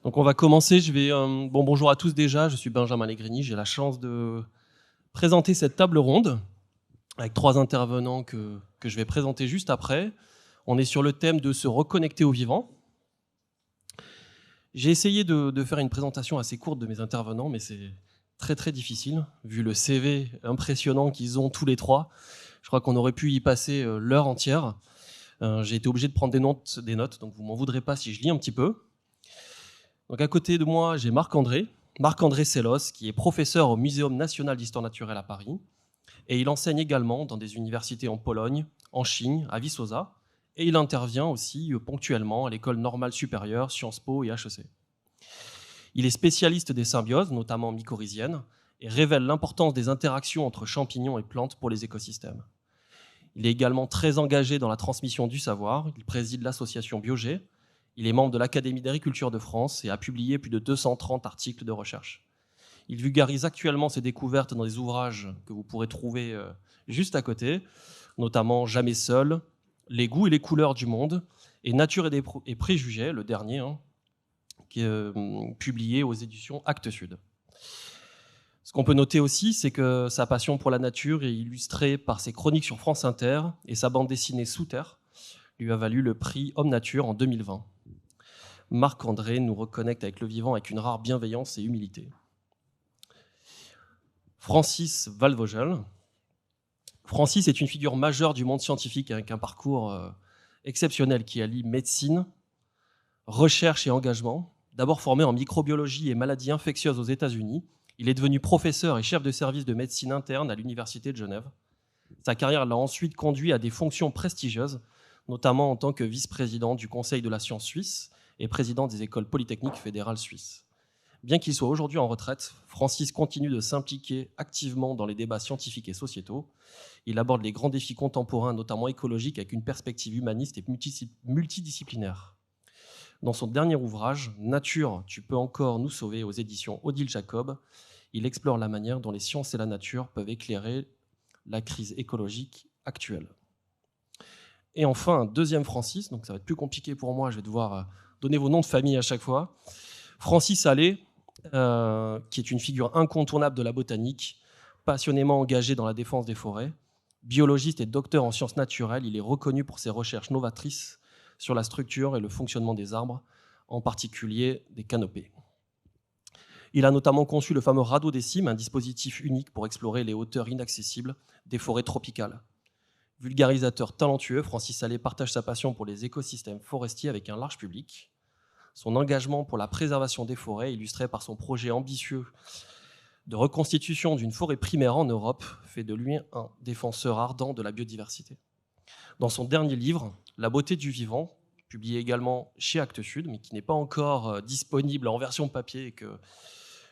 Donc on va commencer, bonjour à tous déjà, je suis Benjamin Legrini, j'ai la chance de présenter cette table ronde avec 3 intervenants que je vais présenter juste après. On est sur le thème de se reconnecter au vivant. J'ai essayé de faire une présentation assez courte de mes intervenants, mais c'est très très difficile, vu le CV impressionnant qu'ils ont tous les trois. Je crois qu'on aurait pu y passer l'heure entière. J'ai été obligé de prendre des notes, donc vous m'en voudrez pas si je lis un petit peu. Donc à côté de moi, j'ai Marc-André Sellos, qui est professeur au Muséum national d'histoire naturelle à Paris. Et il enseigne également dans des universités en Pologne, en Chine, à Viçosa. Et il intervient aussi ponctuellement à l'École normale supérieure, Sciences Po et HEC. Il est spécialiste des symbioses, notamment mycorhiziennes, et révèle l'importance des interactions entre champignons et plantes pour les écosystèmes. Il est également très engagé dans la transmission du savoir. Il préside l'association Biogé. Il est membre de l'Académie d'agriculture de France et a publié plus de 230 articles de recherche. Il vulgarise actuellement ses découvertes dans des ouvrages que vous pourrez trouver juste à côté, notamment Jamais seul, Les goûts et les couleurs du monde et Nature et préjugés, le dernier, qui est publié aux éditions Actes Sud. Ce qu'on peut noter aussi, c'est que sa passion pour la nature est illustrée par ses chroniques sur France Inter et sa bande dessinée Sous Terre lui a valu le prix Homme Nature en 2020. Marc-André nous reconnecte avec le vivant avec une rare bienveillance et humilité. Francis Valvogel. Francis est une figure majeure du monde scientifique avec un parcours exceptionnel qui allie médecine, recherche et engagement. D'abord formé en microbiologie et maladies infectieuses aux États-Unis, il est devenu professeur et chef de service de médecine interne à l'Université de Genève. Sa carrière l'a ensuite conduit à des fonctions prestigieuses, notamment en tant que vice-président du Conseil de la science suisse et président des écoles polytechniques fédérales suisses. Bien qu'il soit aujourd'hui en retraite, Francis continue de s'impliquer activement dans les débats scientifiques et sociétaux. Il aborde les grands défis contemporains, notamment écologiques, avec une perspective humaniste et multidisciplinaire. Dans son dernier ouvrage, Nature, tu peux encore nous sauver, aux éditions Odile Jacob, il explore la manière dont les sciences et la nature peuvent éclairer la crise écologique actuelle. Et enfin, un deuxième Francis, donc ça va être plus compliqué pour moi, je vais devoir donner vos noms de famille à chaque fois. Francis Allais, qui est une figure incontournable de la botanique, passionnément engagé dans la défense des forêts. Biologiste et docteur en sciences naturelles, il est reconnu pour ses recherches novatrices sur la structure et le fonctionnement des arbres, en particulier des canopées. Il a notamment conçu le fameux radeau des cimes, un dispositif unique pour explorer les hauteurs inaccessibles des forêts tropicales. Vulgarisateur talentueux, Francis Allais partage sa passion pour les écosystèmes forestiers avec un large public. Son engagement pour la préservation des forêts, illustré par son projet ambitieux de reconstitution d'une forêt primaire en Europe, fait de lui un défenseur ardent de la biodiversité. Dans son dernier livre, La beauté du vivant, publié également chez Actes Sud, mais qui n'est pas encore disponible en version papier et que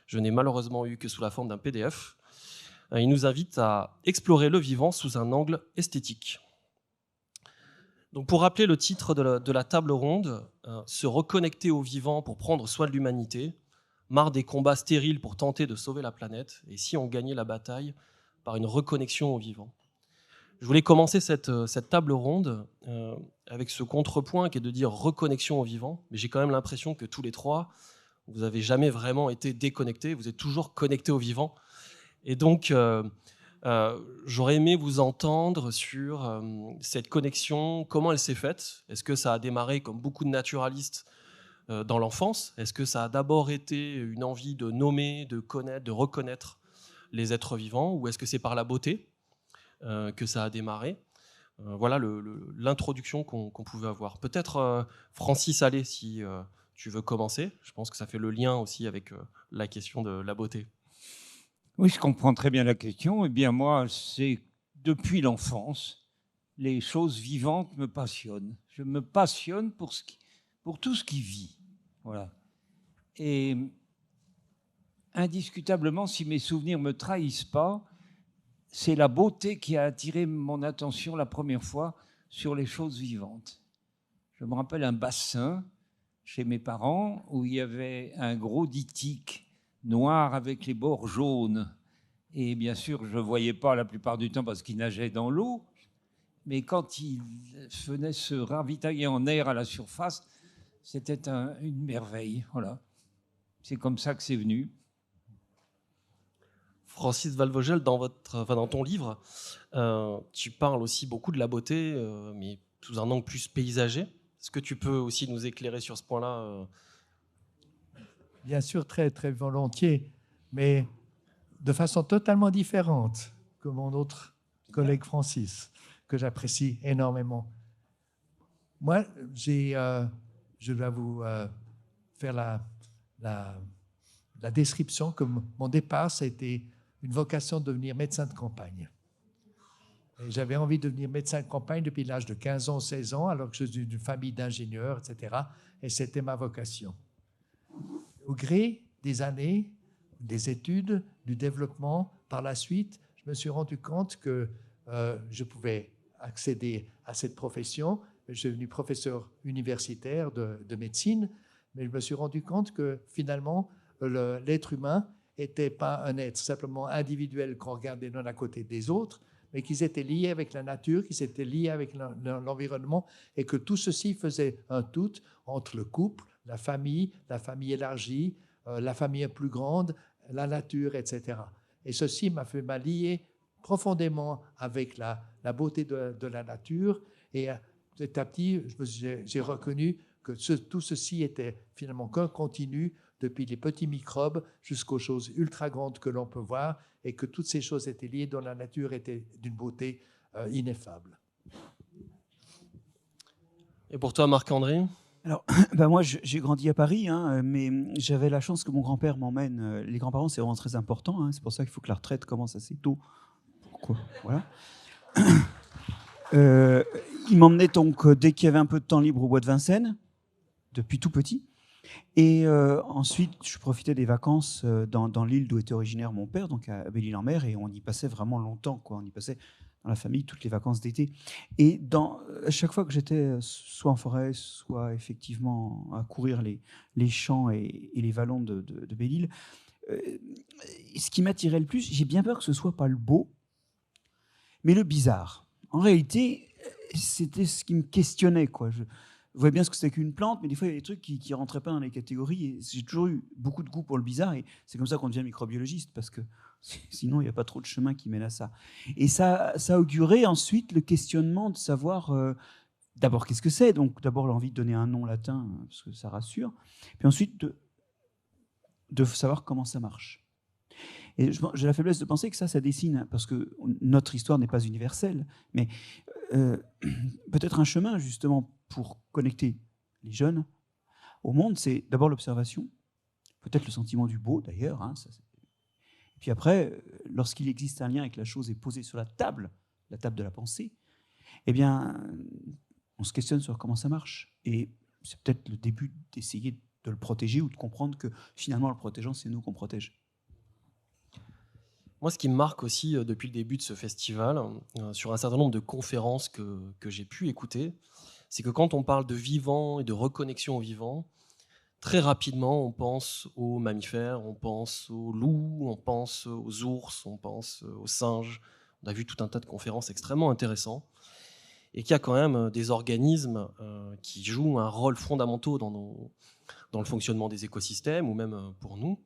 je n'ai malheureusement eu que sous la forme d'un PDF, il nous invite à explorer le vivant sous un angle esthétique. Donc pour rappeler le titre de la table ronde, se reconnecter au vivant pour prendre soin de l'humanité, marre des combats stériles pour tenter de sauver la planète, et si on gagnait la bataille par une reconnexion au vivant. Je voulais commencer cette table ronde avec ce contrepoint qui est de dire reconnexion au vivant, mais j'ai quand même l'impression que tous les trois, vous n'avez jamais vraiment été déconnectés, vous êtes toujours connectés au vivant. Et donc, j'aurais aimé vous entendre sur cette connexion, comment elle s'est faite. Est-ce que ça a démarré comme beaucoup de naturalistes dans l'enfance? Est-ce que ça a d'abord été une envie de nommer, de connaître, de reconnaître les êtres vivants? Ou est-ce que c'est par la beauté que ça a démarré? Voilà l'introduction qu'on pouvait avoir. Peut-être Francis Allais, si tu veux commencer. Je pense que ça fait le lien aussi avec la question de la beauté. Oui, je comprends très bien la question. Eh bien, moi, c'est depuis l'enfance, les choses vivantes me passionnent. Je me passionne pour tout ce qui vit. Voilà. Et indiscutablement, si mes souvenirs ne me trahissent pas, c'est la beauté qui a attiré mon attention la première fois sur les choses vivantes. Je me rappelle un bassin chez mes parents où il y avait un gros dithyque noir avec les bords jaunes. Et bien sûr, je ne voyais pas la plupart du temps parce qu'il nageait dans l'eau. Mais quand il venait se ravitailler en air à la surface, c'était une merveille. Voilà. c'est comme ça que c'est venu. Francis Valvogel, dans ton livre, tu parles aussi beaucoup de la beauté, mais sous un angle plus paysager. Est-ce que tu peux aussi nous éclairer sur ce point-là Bien sûr, très, très volontiers, mais de façon totalement différente que mon autre collègue Francis, que j'apprécie énormément. Moi, je dois vous faire la description que mon départ, c'était une vocation de devenir médecin de campagne. Et j'avais envie de devenir médecin de campagne depuis l'âge de 15 ans, 16 ans, alors que je suis d'une famille d'ingénieurs, etc. Et c'était ma vocation. Au gré des années, des études, du développement, par la suite, je me suis rendu compte que je pouvais accéder à cette profession. Je suis devenu professeur universitaire de médecine, mais je me suis rendu compte que finalement, l'être humain n'était pas un être simplement individuel qu'on regardait l'un à côté des autres, mais qu'ils étaient liés avec la nature, qu'ils étaient liés avec l'environnement, et que tout ceci faisait un tout entre le couple, la famille élargie, la famille plus grande, la nature, etc. Et ceci m'a lié profondément avec la beauté de la nature, et petit à petit, j'ai reconnu que tout ceci était finalement qu'un continu, depuis les petits microbes jusqu'aux choses ultra grandes que l'on peut voir, et que toutes ces choses étaient liées, dont la nature était d'une beauté ineffable. Et pour toi, Marc-André ? Alors, moi, j'ai grandi à Paris, mais j'avais la chance que mon grand-père m'emmène. Les grands-parents, c'est vraiment très important. C'est pour ça qu'il faut que la retraite commence assez tôt. Pourquoi ? Voilà. Il m'emmenait donc dès qu'il y avait un peu de temps libre au bois de Vincennes, depuis tout petit. Et ensuite, je profitais des vacances dans l'île d'où était originaire mon père, donc à Belle-Île-en-Mer, et on y passait vraiment longtemps, quoi. On y passait dans la famille toutes les vacances d'été. Et à chaque fois que j'étais soit en forêt, soit effectivement à courir les champs et les vallons de Belle-Île, ce qui m'attirait le plus, j'ai bien peur que ce soit pas le beau, mais le bizarre. En réalité, c'était ce qui me questionnait, quoi. Je voyais bien ce que c'était qu'une plante, mais des fois, il y avait des trucs qui ne rentraient pas dans les catégories. Et j'ai toujours eu beaucoup de goût pour le bizarre, et c'est comme ça qu'on devient microbiologiste, parce que sinon, il n'y a pas trop de chemin qui mène à ça. Et ça augurait ensuite le questionnement de savoir, d'abord, qu'est-ce que c'est ? Donc, d'abord, l'envie de donner un nom latin, parce que ça rassure. Puis ensuite, de savoir comment ça marche. Et j'ai la faiblesse de penser que ça dessine, parce que notre histoire n'est pas universelle, mais peut-être un chemin, justement, pour connecter les jeunes au monde, c'est d'abord l'observation, peut-être le sentiment du beau, d'ailleurs. Et puis après, lorsqu'il existe un lien et que la chose est posée sur la table de la pensée, eh bien, on se questionne sur comment ça marche. Et c'est peut-être le début d'essayer de le protéger ou de comprendre que, finalement, le protégeant, c'est nous qu'on protège. Moi, ce qui me marque aussi depuis le début de ce festival, sur un certain nombre de conférences que j'ai pu écouter, c'est que quand on parle de vivant et de reconnexion au vivant, très rapidement, on pense aux mammifères, on pense aux loups, on pense aux ours, on pense aux singes. On a vu tout un tas de conférences extrêmement intéressantes, et qu'il y a quand même des organismes qui jouent un rôle fondamental dans le fonctionnement des écosystèmes, ou même pour nous,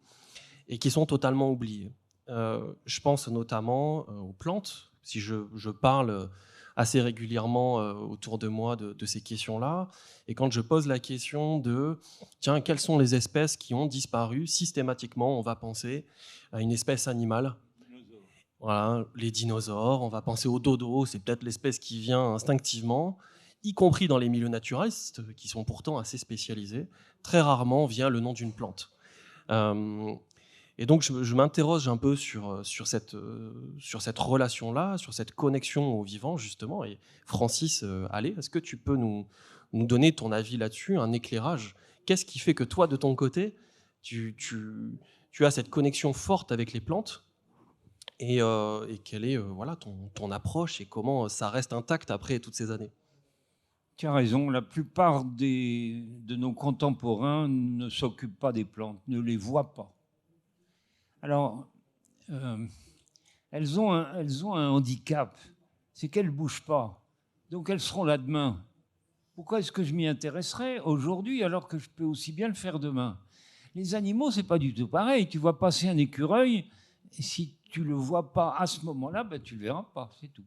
et qui sont totalement oubliés. Je pense notamment aux plantes. Si je parle assez régulièrement autour de moi de ces questions-là, et quand je pose la question de tiens, quelles sont les espèces qui ont disparu, systématiquement on va penser à une espèce animale. Voilà, les dinosaures, on va penser au dodo, c'est peut-être l'espèce qui vient instinctivement, y compris dans les milieux naturalistes qui sont pourtant assez spécialisés. Très rarement vient le nom d'une plante. Et donc, je m'interroge un peu sur cette relation-là, sur cette connexion au vivant, justement. Et Francis Allais, est-ce que tu peux nous donner ton avis là-dessus, un éclairage ? Qu'est-ce qui fait que toi, de ton côté, tu as cette connexion forte avec les plantes ? Et quelle est ton approche et comment ça reste intact après toutes ces années ? Tu as raison, la plupart de nos contemporains ne s'occupent pas des plantes, ne les voient pas. Alors, elles ont un handicap, c'est qu'elles ne bougent pas. Donc, elles seront là demain. Pourquoi est-ce que je m'y intéresserais aujourd'hui alors que je peux aussi bien le faire demain ? Les animaux, c'est pas du tout pareil. Tu vois passer un écureuil, et si tu le vois pas à ce moment-là, ben, tu le verras pas, c'est tout.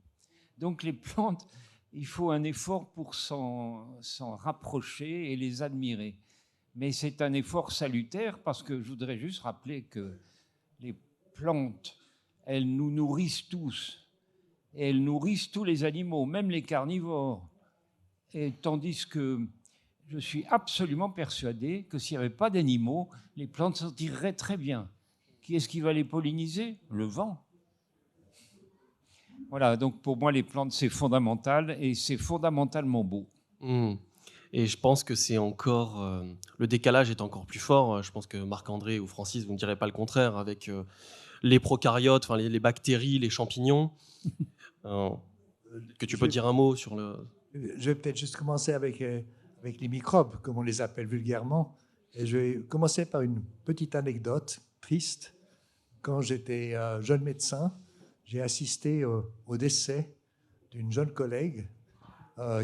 Donc les plantes, il faut un effort pour s'en rapprocher et les admirer. Mais c'est un effort salutaire parce que je voudrais juste rappeler que les plantes, elles nous nourrissent tous. Et elles nourrissent tous les animaux, même les carnivores. Et tandis que je suis absolument persuadé que s'il n'y avait pas d'animaux, les plantes s'en tireraient très bien. Qui est-ce qui va les polliniser? Le vent. Voilà, donc pour moi, les plantes, c'est fondamental et c'est fondamentalement beau. Et je pense que c'est encore... le décalage est encore plus fort. Je pense que Marc-André ou Francis, vous ne direz pas le contraire, avec les prokaryotes, enfin les bactéries, les champignons. Que tu peux dire un mot sur le... Je vais peut-être juste commencer avec les microbes, comme on les appelle vulgairement. Et je vais commencer par une petite anecdote triste. Quand j'étais jeune médecin, j'ai assisté au décès d'une jeune collègue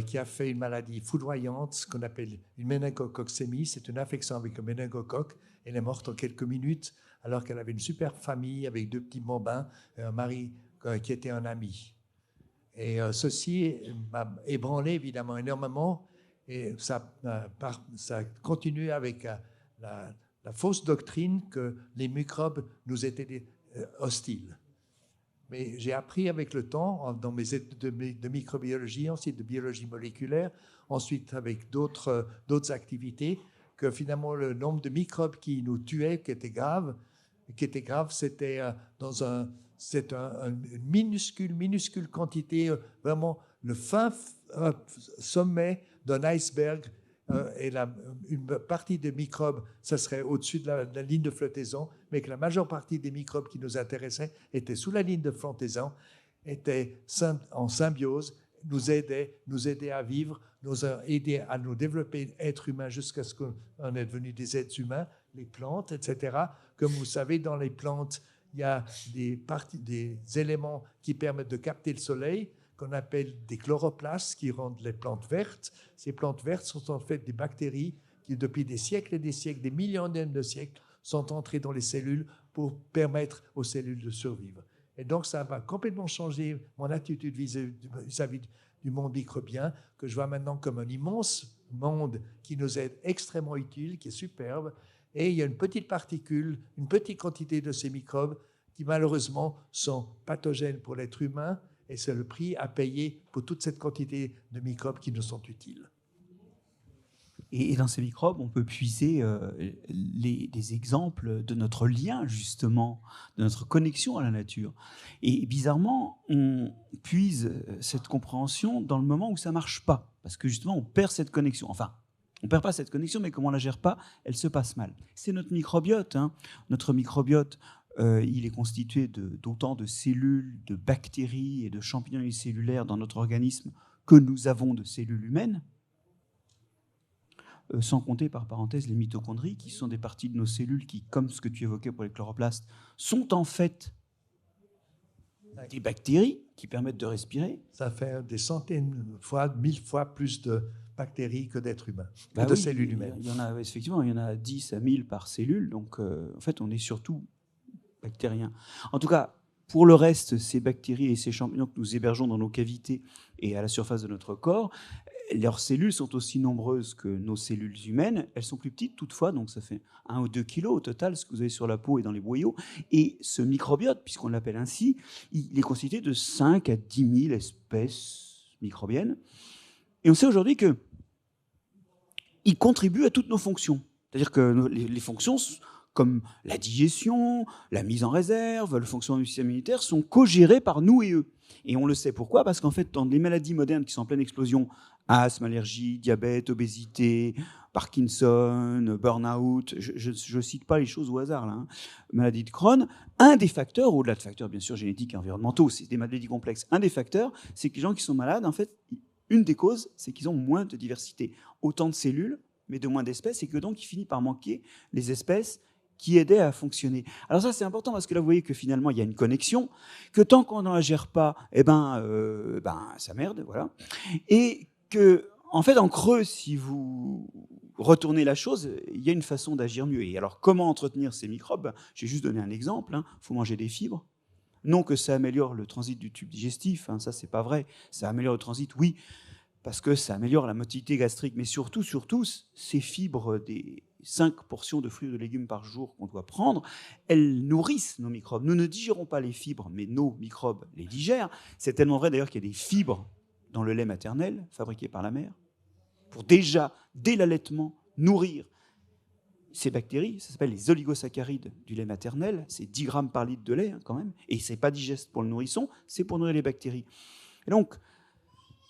qui a fait une maladie foudroyante, ce qu'on appelle une méningococcémie. C'est une infection avec un méningocoque. Elle est morte en quelques minutes, alors qu'elle avait une super famille avec 2 petits bambins et un mari qui était un ami. Et ceci m'a ébranlé évidemment énormément. Et ça continue avec la fausse doctrine que les microbes nous étaient hostiles. Mais j'ai appris avec le temps, dans mes études de microbiologie, ensuite de biologie moléculaire, ensuite avec d'autres activités, que finalement le nombre de microbes qui nous tuaient, qui était grave, c'était une minuscule quantité, vraiment le fin sommet d'un iceberg. Et une partie des microbes, ça serait au-dessus de la ligne de flottaison, mais que la majeure partie des microbes qui nous intéressaient étaient sous la ligne de flottaison, étaient en symbiose, nous aidaient à vivre, nous a aidé à nous développer être humains jusqu'à ce qu'on est devenu des êtres humains, les plantes, etc. Comme vous savez, dans les plantes, il y a des éléments qui permettent de capter le soleil, qu'on appelle des chloroplastes, qui rendent les plantes vertes. Ces plantes vertes sont en fait des bactéries qui, depuis des siècles et des siècles, des millions de siècles, sont entrées dans les cellules pour permettre aux cellules de survivre. Et donc, ça va complètement changer mon attitude vis-à-vis du monde microbien, que je vois maintenant comme un immense monde qui nous est extrêmement utile, qui est superbe. Et il y a une petite particule, une petite quantité de ces microbes qui, malheureusement, sont pathogènes pour l'être humain. Et c'est le prix à payer pour toute cette quantité de microbes qui nous sont utiles. Et dans ces microbes, on peut puiser des exemples de notre lien, justement, de notre connexion à la nature. Et bizarrement, on puise cette compréhension dans le moment où ça ne marche pas. Parce que justement, on perd cette connexion. Enfin, on ne perd pas cette connexion, mais comme on ne la gère pas, elle se passe mal. C'est notre microbiote. Notre microbiote, il est constitué d'autant de cellules, de bactéries et de champignons unicellulaires dans notre organisme que nous avons de cellules humaines, sans compter, par parenthèse, les mitochondries, qui sont des parties de nos cellules qui, comme ce que tu évoquais pour les chloroplastes, sont en fait des bactéries qui permettent de respirer. Ça fait des centaines de fois, 1000 fois plus de bactéries que d'êtres humains, de cellules humaines. Il y en a, effectivement, il y en a 10 à 1000 par cellule, donc en fait, on est surtout bactériens. En tout cas, pour le reste, ces bactéries et ces champignons que nous hébergeons dans nos cavités et à la surface de notre corps, leurs cellules sont aussi nombreuses que nos cellules humaines. Elles sont plus petites toutefois, donc ça fait 1 ou 2 kilos au total, ce que vous avez sur la peau et dans les boyaux. Et ce microbiote, puisqu'on l'appelle ainsi, il est constitué de 5 à 10 000 espèces microbiennes. Et on sait aujourd'hui qu'il contribue à toutes nos fonctions. C'est-à-dire que les fonctions, comme la digestion, la mise en réserve, le fonctionnement du système immunitaire, sont co-gérés par nous et eux. Et on le sait pourquoi, parce qu'en fait, dans les maladies modernes qui sont en pleine explosion, asthme, allergie, diabète, obésité, Parkinson, burn-out, je ne cite pas les choses au hasard, là, maladie de Crohn, un des facteurs, au-delà de facteurs bien sûr génétiques et environnementaux, c'est des maladies complexes, un des facteurs, c'est que les gens qui sont malades, en fait, une des causes, c'est qu'ils ont moins de diversité, autant de cellules, mais de moins d'espèces, et que donc il finit par manquer les espèces qui aidaient à fonctionner. Alors ça, c'est important parce que là, vous voyez que finalement, il y a une connexion, que tant qu'on n'en gère pas, ça merde, voilà. Et que, en fait, en creux, si vous retourner la chose, il y a une façon d'agir mieux. Et alors, comment entretenir ces microbes? J'ai juste donné un exemple. Il faut manger des fibres. Non que ça améliore le transit du tube digestif, ça c'est pas vrai. Ça améliore le transit, oui, parce que ça améliore la motilité gastrique. Mais surtout, ces fibres des 5 portions de fruits et de légumes par jour qu'on doit prendre, elles nourrissent nos microbes. Nous ne digérons pas les fibres, mais nos microbes les digèrent. C'est tellement vrai d'ailleurs qu'il y a des fibres dans le lait maternel, fabriqué par la mère, pour déjà, dès l'allaitement, nourrir ces bactéries. Ça s'appelle les oligosaccharides du lait maternel. C'est 10 grammes par litre de lait, quand même. Et ce n'est pas digeste pour le nourrisson, c'est pour nourrir les bactéries. Et donc,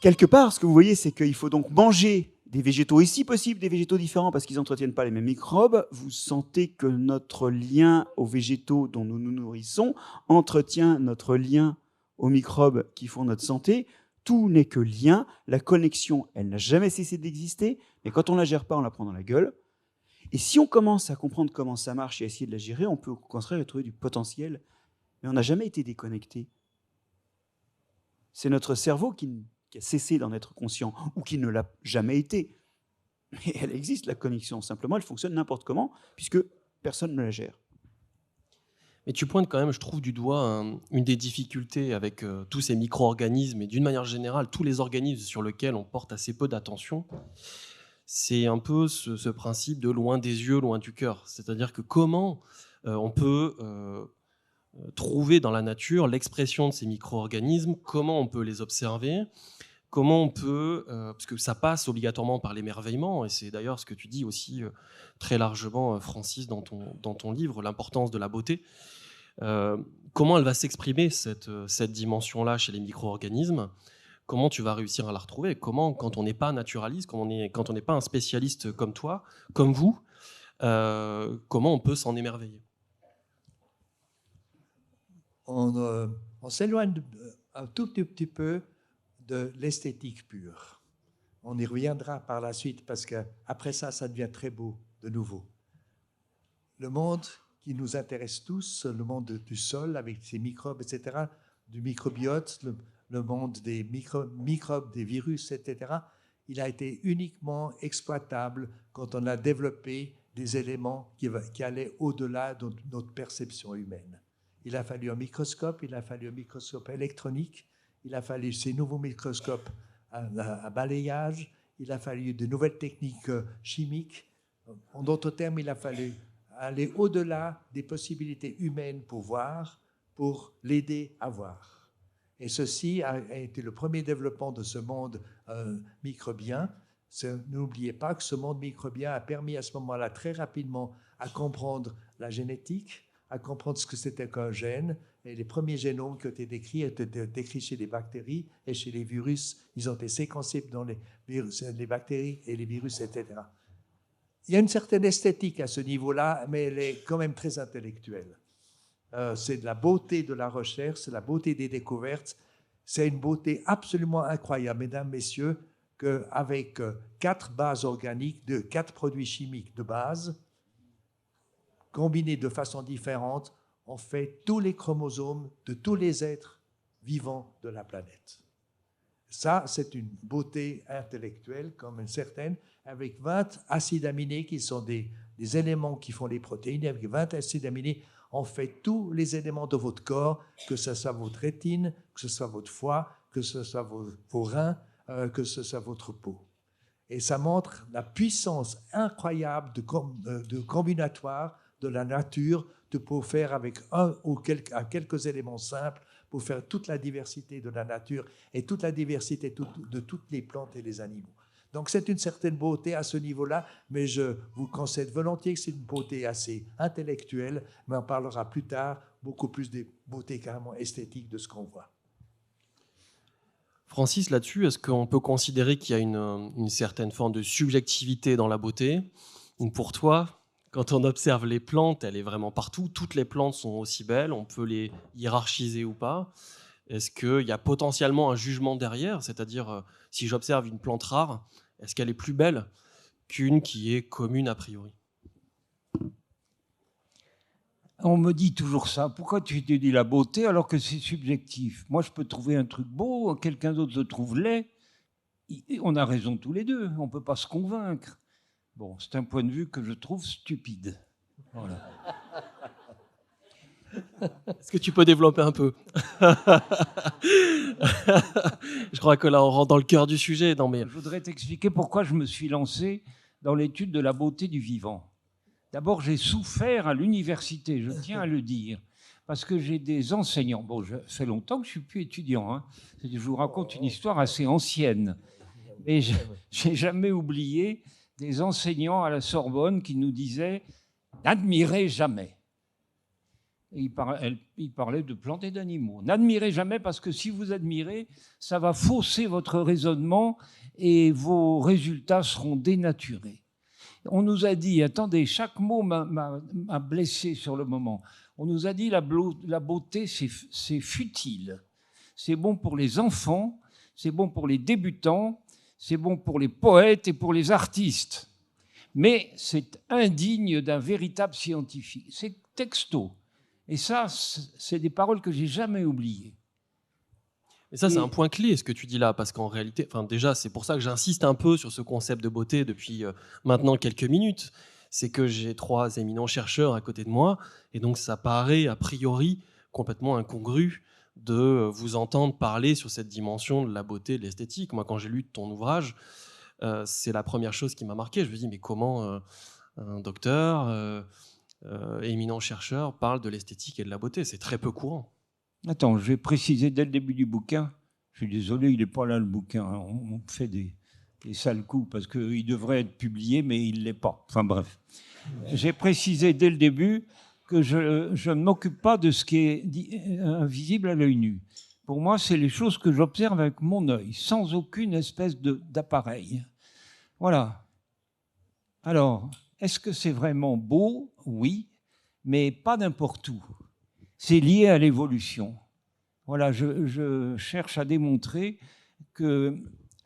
quelque part, ce que vous voyez, c'est qu'il faut donc manger des végétaux, et si possible des végétaux différents, parce qu'ils n'entretiennent pas les mêmes microbes. Vous sentez que notre lien aux végétaux dont nous nous nourrissons entretient notre lien aux microbes qui font notre santé. Tout n'est que lien. La connexion, elle n'a jamais cessé d'exister, mais quand on ne la gère pas, on la prend dans la gueule. Et si on commence à comprendre comment ça marche et à essayer de la gérer, on peut au contraire y trouver du potentiel. Mais on n'a jamais été déconnecté. C'est notre cerveau qui a cessé d'en être conscient, ou qui ne l'a jamais été. Mais elle existe, la connexion. Simplement, elle fonctionne n'importe comment, puisque personne ne la gère. Mais tu pointes quand même, je trouve, du doigt une des difficultés avec tous ces micro-organismes, et d'une manière générale, tous les organismes sur lesquels on porte assez peu d'attention. C'est un peu ce principe de loin des yeux, loin du cœur. C'est-à-dire que comment on peut trouver dans la nature l'expression de ces micro-organismes, comment on peut les observer, comment on peut, parce que ça passe obligatoirement par l'émerveillement, et c'est d'ailleurs ce que tu dis aussi très largement, Francis, dans ton livre, l'importance de la beauté. Comment elle va s'exprimer, cette dimension-là, chez les micro-organismes? Comment tu vas réussir à la retrouver? Comment, quand on n'est pas naturaliste, quand on n'est pas un spécialiste comme toi, comme vous, comment on peut s'en émerveiller? On s'éloigne un tout petit peu de l'esthétique pure. On y reviendra par la suite, parce qu'après ça devient très beau de nouveau. Le monde qui nous intéresse tous, le monde du sol avec ses microbes, etc., du microbiote, le monde des microbes, des virus, etc., il a été uniquement exploitable quand on a développé des éléments qui allaient au-delà de notre perception humaine. Il a fallu un microscope électronique, il a fallu ces nouveaux microscopes à balayage, il a fallu de nouvelles techniques chimiques. En d'autres termes, il a fallu aller au-delà des possibilités humaines pour voir, pour l'aider à voir. Et ceci a été le premier développement de ce monde microbien. N'oubliez pas que ce monde microbien a permis à ce moment-là très rapidement à comprendre la génétique, à comprendre ce que c'était qu'un gène. Et les premiers génomes qui ont été décrits étaient décrits chez les bactéries et chez les virus. Ils ont été séquencés dans les bactéries et les virus, etc. Il y a une certaine esthétique à ce niveau-là, mais elle est quand même très intellectuelle. C'est de la beauté de la recherche, c'est la beauté des découvertes. C'est une beauté absolument incroyable, mesdames, messieurs, qu'avec 4 bases organiques, 4 produits chimiques de base, combinés de façon différente, on fait tous les chromosomes de tous les êtres vivants de la planète. Ça, c'est une beauté intellectuelle, comme une certaine, avec 20 acides aminés qui sont des éléments qui font les protéines. Avec 20 acides aminés, on fait tous les éléments de votre corps, que ce soit votre rétine, que ce soit votre foie, que ce soit vos reins, que ce soit votre peau. Et ça montre la puissance incroyable de combinatoire de la nature pour faire avec quelques éléments simples, pour faire toute la diversité de la nature et toute la diversité de toutes les plantes et les animaux. Donc c'est une certaine beauté à ce niveau-là, mais je vous concède volontiers que c'est une beauté assez intellectuelle, mais on parlera plus tard beaucoup plus des beautés carrément esthétiques de ce qu'on voit. Francis, là-dessus, est-ce qu'on peut considérer qu'il y a une certaine forme de subjectivité dans la beauté? Ou pour toi, quand on observe les plantes, elle est vraiment partout, toutes les plantes sont aussi belles, on peut les hiérarchiser ou pas? Est-ce qu'il y a potentiellement un jugement derrière? C'est-à-dire, si j'observe une plante rare, est-ce qu'elle est plus belle qu'une qui est commune a priori? On me dit toujours ça. Pourquoi tu étudies la beauté alors que c'est subjectif? Moi, je peux trouver un truc beau, quelqu'un d'autre le trouve laid. On a raison tous les deux, on ne peut pas se convaincre. Bon, c'est un point de vue que je trouve stupide. Voilà. Est-ce que tu peux développer un peu? Je crois que là, on rentre dans le cœur du sujet. Non, mais... Je voudrais t'expliquer pourquoi je me suis lancé dans l'étude de la beauté du vivant. D'abord, j'ai souffert à l'université, je tiens à le dire, parce que j'ai des enseignants. Bon, ça fait longtemps que je ne suis plus étudiant. Hein. Je vous raconte une histoire assez ancienne. Mais je n'ai jamais oublié des enseignants à la Sorbonne qui nous disaient « N'admirez jamais ». Il parlait de plantes et d'animaux. N'admirez jamais parce que si vous admirez, ça va fausser votre raisonnement et vos résultats seront dénaturés. On nous a dit, attendez, chaque mot m'a blessé sur le moment. On nous a dit la beauté, c'est futile. C'est bon pour les enfants, c'est bon pour les débutants, c'est bon pour les poètes et pour les artistes. Mais c'est indigne d'un véritable scientifique. C'est texto. Et ça, c'est des paroles que j'ai jamais oubliées. Et ça, c'est un point clé, ce que tu dis là, parce qu'en réalité, déjà, c'est pour ça que j'insiste un peu sur ce concept de beauté depuis maintenant quelques minutes. C'est que j'ai 3 éminents chercheurs à côté de moi, et donc ça paraît a priori complètement incongru de vous entendre parler sur cette dimension de la beauté, de l'esthétique. Moi, quand j'ai lu ton ouvrage, c'est la première chose qui m'a marqué. Je me dis, mais comment un docteur... éminent chercheur parle de l'esthétique et de la beauté. C'est très peu courant. Attends, je vais préciser dès le début du bouquin. Je suis désolé, il n'est pas là le bouquin. On fait des sales coups parce qu'il devrait être publié, mais il ne l'est pas. Enfin bref. J'ai précisé dès le début que je ne m'occupe pas de ce qui est invisible à l'œil nu. Pour moi, c'est les choses que j'observe avec mon œil, sans aucune espèce d'appareil. Voilà. Alors... est-ce que c'est vraiment beau? Oui, mais pas n'importe où. C'est lié à l'évolution. Voilà, je cherche à démontrer que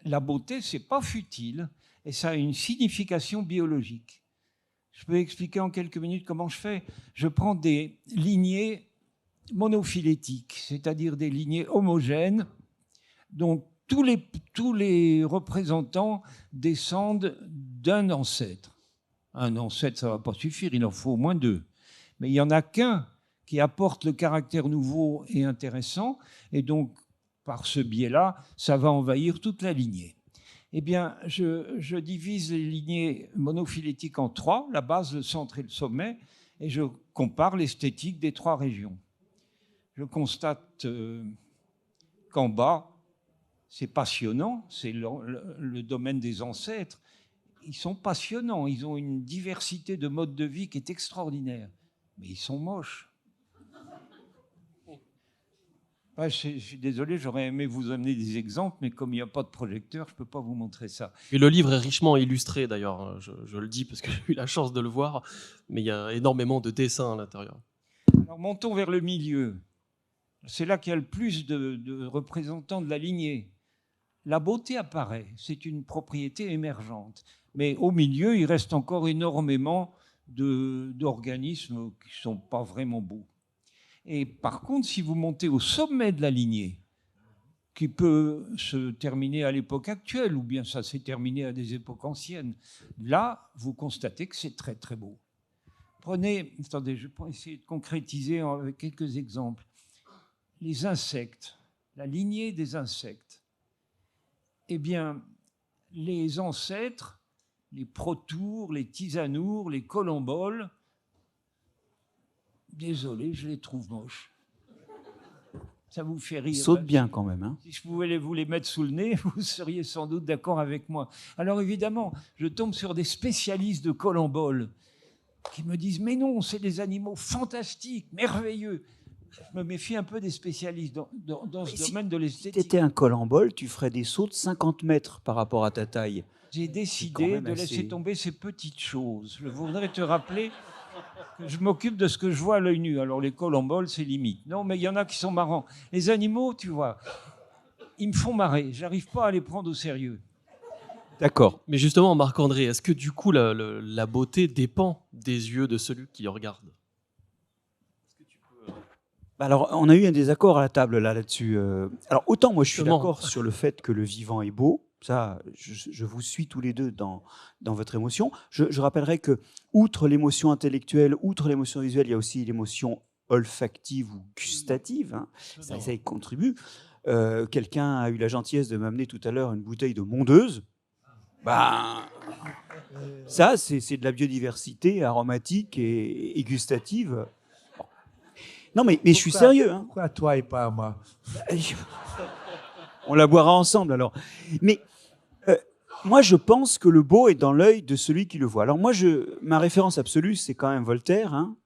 la beauté, ce n'est pas futile et ça a une signification biologique. Je peux expliquer en quelques minutes comment je fais. Je prends des lignées monophylétiques, c'est-à-dire des lignées homogènes, dont tous les représentants descendent d'un ancêtre. Un ancêtre, ça ne va pas suffire, il en faut au moins 2. Mais il n'y en a qu'un qui apporte le caractère nouveau et intéressant, et donc, par ce biais-là, ça va envahir toute la lignée. Eh bien, je divise les lignées monophylétiques en 3, la base, le centre et le sommet, et je compare l'esthétique des 3 régions. Je constate qu'en bas, c'est passionnant, c'est le domaine des ancêtres. Ils sont passionnants, ils ont une diversité de modes de vie qui est extraordinaire. Mais ils sont moches. Ouais, je suis désolé, j'aurais aimé vous amener des exemples, mais comme il n'y a pas de projecteur, je ne peux pas vous montrer ça. Et le livre est richement illustré, d'ailleurs. Je le dis parce que j'ai eu la chance de le voir, mais il y a énormément de dessins à l'intérieur. Alors, montons vers le milieu. C'est là qu'il y a le plus de représentants de la lignée. La beauté apparaît, c'est une propriété émergente. Mais au milieu, il reste encore énormément d'organismes qui ne sont pas vraiment beaux. Et par contre, si vous montez au sommet de la lignée, qui peut se terminer à l'époque actuelle, ou bien ça s'est terminé à des époques anciennes, là, vous constatez que c'est très, très beau. Attendez, je vais essayer de concrétiser avec quelques exemples. Les insectes, la lignée des insectes. Eh bien, les ancêtres, les protours, les tisanours, les colomboles, désolé, je les trouve moches. Ça vous fait rire. Ils sautent bien quand même. Hein. Si je pouvais vous les mettre sous le nez, vous seriez sans doute d'accord avec moi. Alors évidemment, je tombe sur des spécialistes de colomboles qui me disent « Mais non, c'est des animaux fantastiques, merveilleux ». Je me méfie un peu des spécialistes dans ce domaine de l'esthétique. Si tu étais un colembole, tu ferais des sauts de 50 mètres par rapport à ta taille. J'ai décidé de laisser tomber ces petites choses. Je voudrais te rappeler que je m'occupe de ce que je vois à l'œil nu. Alors les colomboles, c'est limite. Non, mais il y en a qui sont marrants. Les animaux, tu vois, ils me font marrer. J'arrive pas à les prendre au sérieux. D'accord. Mais justement, Marc-André, est-ce que du coup, la beauté dépend des yeux de celui qui le regarde? Alors, on a eu un désaccord à la table là-dessus. Alors, autant moi, je suis d'accord sur le fait que le vivant est beau, Ça, je vous suis tous les deux dans votre émotion. Je rappellerai que, outre l'émotion intellectuelle, outre l'émotion visuelle, il y a aussi l'émotion olfactive ou gustative. Hein. Ça y contribue. Quelqu'un a eu la gentillesse de m'amener tout à l'heure une bouteille de Mondeuse. Ben, ça, c'est de la biodiversité aromatique et gustative. Bon. Non, mais je suis sérieux. Hein. Pourquoi toi et pas moi? On la boira ensemble, alors. Mais moi, je pense que le beau est dans l'œil de celui qui le voit. Alors moi, ma référence absolue, c'est quand même Voltaire, hein,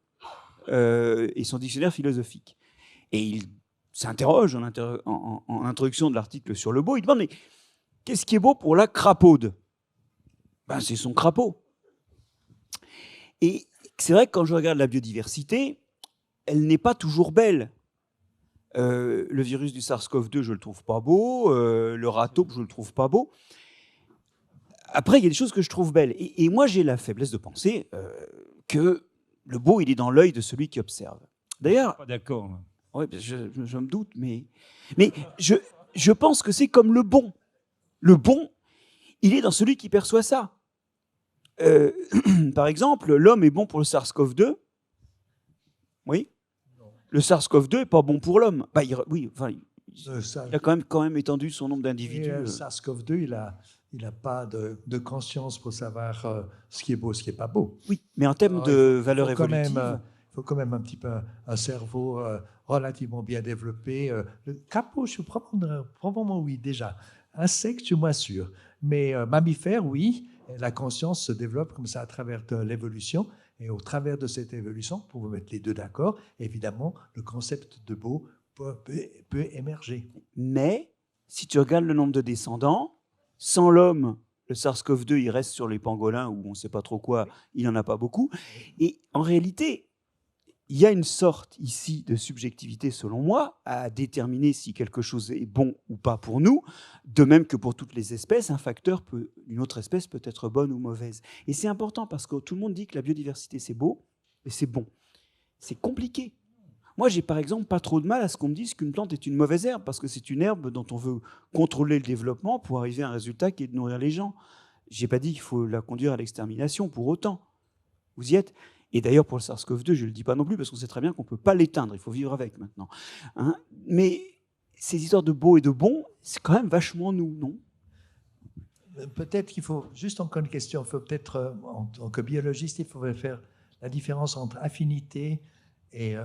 et son dictionnaire philosophique. Et il s'interroge en introduction de l'article sur le beau. Il demande, mais qu'est-ce qui est beau pour la crapaude? Ben, c'est son crapaud. Et c'est vrai que quand je regarde la biodiversité, elle n'est pas toujours belle. Le virus du SARS-CoV-2, je le trouve pas beau. Le rat taupe, je le trouve pas beau. Après, il y a des choses que je trouve belles. Et moi, j'ai la faiblesse de penser que le beau, il est dans l'œil de celui qui observe. D'ailleurs, Pas d'accord. Là. ouais, je me doute, mais je pense que c'est comme le bon. Le bon, il est dans celui qui perçoit ça. Par exemple, l'homme est bon pour le SARS-CoV-2. Oui. Le SARS-CoV-2 n'est pas bon pour l'homme. Bah, il a quand même étendu son nombre d'individus. Le SARS-CoV-2, il n'a pas de conscience pour savoir ce qui est beau, ce qui n'est pas beau. Oui, mais en termes de valeur évolutive... Il faut quand même un petit peu un cerveau relativement bien développé. Le crapaud, je suis probablement oui, déjà. Insecte, je suis moins sûr. Mais mammifère, oui. La conscience se développe comme ça à travers de l'évolution. Et au travers de cette évolution, pour vous mettre les deux d'accord, évidemment, le concept de beau peut émerger. Mais, si tu regardes le nombre de descendants, sans l'homme, le SARS-CoV-2, il reste sur les pangolins, ou on ne sait pas trop quoi, il n'en a pas beaucoup. Et en réalité, il y a une sorte ici de subjectivité, selon moi, à déterminer si quelque chose est bon ou pas pour nous, de même que pour toutes les espèces, une autre espèce peut être bonne ou mauvaise. Et c'est important parce que tout le monde dit que la biodiversité c'est beau, et c'est bon. C'est compliqué. Moi, j'ai par exemple pas trop de mal à ce qu'on me dise qu'une plante est une mauvaise herbe, parce que c'est une herbe dont on veut contrôler le développement pour arriver à un résultat qui est de nourrir les gens. J'ai pas dit qu'il faut la conduire à l'extermination pour autant. Vous y êtes? Et d'ailleurs, pour le SARS-CoV-2, je ne le dis pas non plus, parce qu'on sait très bien qu'on ne peut pas l'éteindre, il faut vivre avec maintenant. Hein? Mais ces histoires de beau et de bon, c'est quand même vachement nous, non? Peut-être qu'il faut, juste encore une question, il faut peut-être, en tant que biologiste, il faudrait faire la différence entre affinité et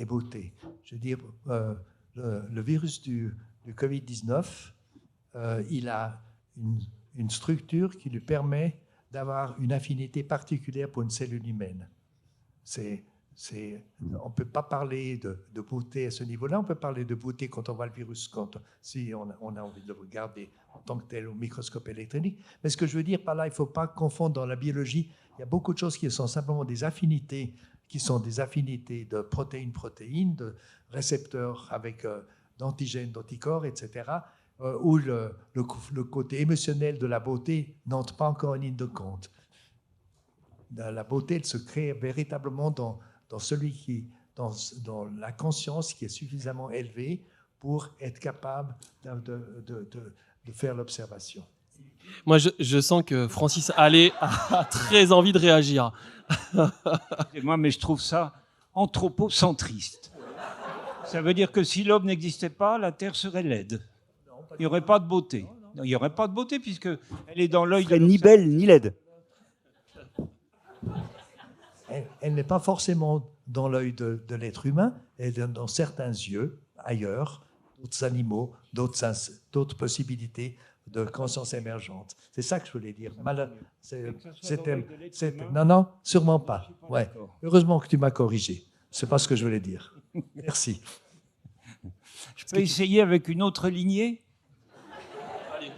beauté. Je veux dire, le virus du Covid-19, il a une structure qui lui permet d'avoir une affinité particulière pour une cellule humaine. On ne peut pas parler de beauté à ce niveau-là, on peut parler de beauté quand on voit le virus, si on a envie de le regarder en tant que tel au microscope électronique. Mais ce que je veux dire par là, il ne faut pas confondre dans la biologie, il y a beaucoup de choses qui sont simplement des affinités, qui sont des affinités de protéines, de récepteurs avec d'antigènes, d'anticorps, etc., où le côté émotionnel de la beauté n'entre pas encore en ligne de compte. La beauté, elle se crée véritablement dans la conscience qui est suffisamment élevée pour être capable de faire l'observation. Moi, je sens que Francis a très envie de réagir. Moi, mais je trouve ça anthropocentriste. Ça veut dire que si l'homme n'existait pas, la Terre serait laide. Il n'y aurait pas de beauté. Il n'y aurait pas de beauté puisqu'elle est dans l'œil de l'observateur. Ni belle, ni laide. Elle n'est pas forcément dans l'œil de l'être humain, elle est dans certains yeux, ailleurs, d'autres animaux, d'autres possibilités de conscience émergente. C'est ça que je voulais dire. Non, sûrement pas. Ouais. Heureusement que tu m'as corrigé. C'est pas ce que je voulais dire. Merci. Je peux essayer avec une autre lignée?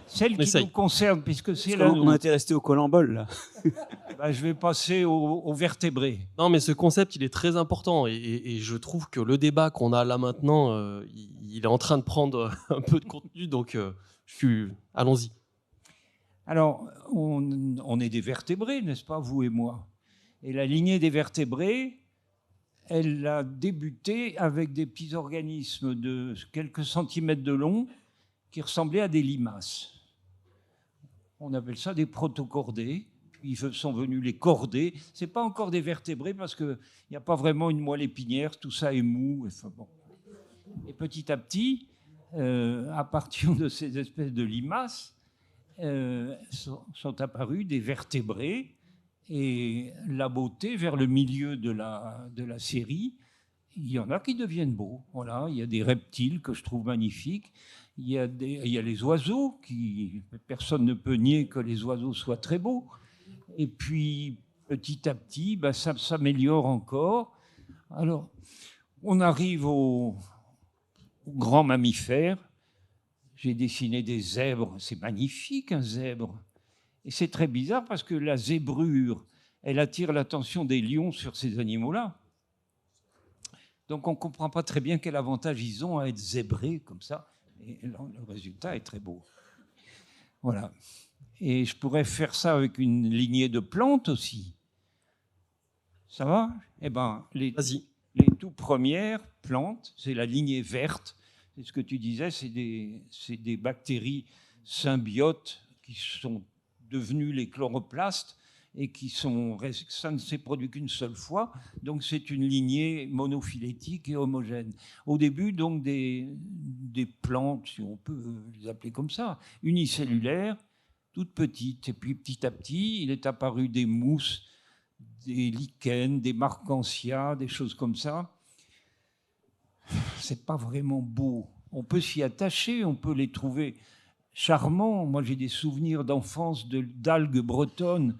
Celle qui nous concerne, puisque c'est là. On était resté au colambole, là. Ben, je vais passer aux vertébrés. Non, mais ce concept, il est très important. Et je trouve que le débat qu'on a là maintenant, il est en train de prendre un peu de contenu. Donc, allons-y. Alors, on est des vertébrés, n'est-ce pas, vous et moi? Et la lignée des vertébrés, elle a débuté avec des petits organismes de quelques centimètres de long qui ressemblaient à des limaces. On appelle ça des protocordés. Puis sont venus les cordés. Ce n'est pas encore des vertébrés parce qu'il n'y a pas vraiment une moelle épinière. Tout ça est mou. Enfin, bon. Et petit à petit, à partir de ces espèces de limaces, sont apparus des vertébrés. Et la beauté, vers le milieu de la série, il y en a qui deviennent beaux. Voilà, il y a des reptiles que je trouve magnifiques. Il y a les oiseaux. Personne ne peut nier que les oiseaux soient très beaux. Et puis, petit à petit, ça s'améliore encore. Alors, on arrive aux grands mammifères. J'ai dessiné des zèbres. C'est magnifique, un zèbre. Et c'est très bizarre parce que la zébrure, elle attire l'attention des lions sur ces animaux-là. Donc, on ne comprend pas très bien quel avantage ils ont à être zébrés comme ça. Et le résultat est très beau. Voilà. Et je pourrais faire ça avec une lignée de plantes aussi. Ça va ? Eh bien, les tout premières plantes, c'est la lignée verte. C'est ce que tu disais, c'est des bactéries symbiotes qui sont devenues les chloroplastes et ça ne s'est produit qu'une seule fois. Donc, c'est une lignée monophylétique et homogène. Au début, donc, des plantes, si on peut les appeler comme ça, unicellulaires, toutes petites. Et puis, petit à petit, il est apparu des mousses, des lichens, des marchantia, des choses comme ça. C'est pas vraiment beau. On peut s'y attacher, on peut les trouver charmants. Moi, j'ai des souvenirs d'enfance d'algues bretonnes.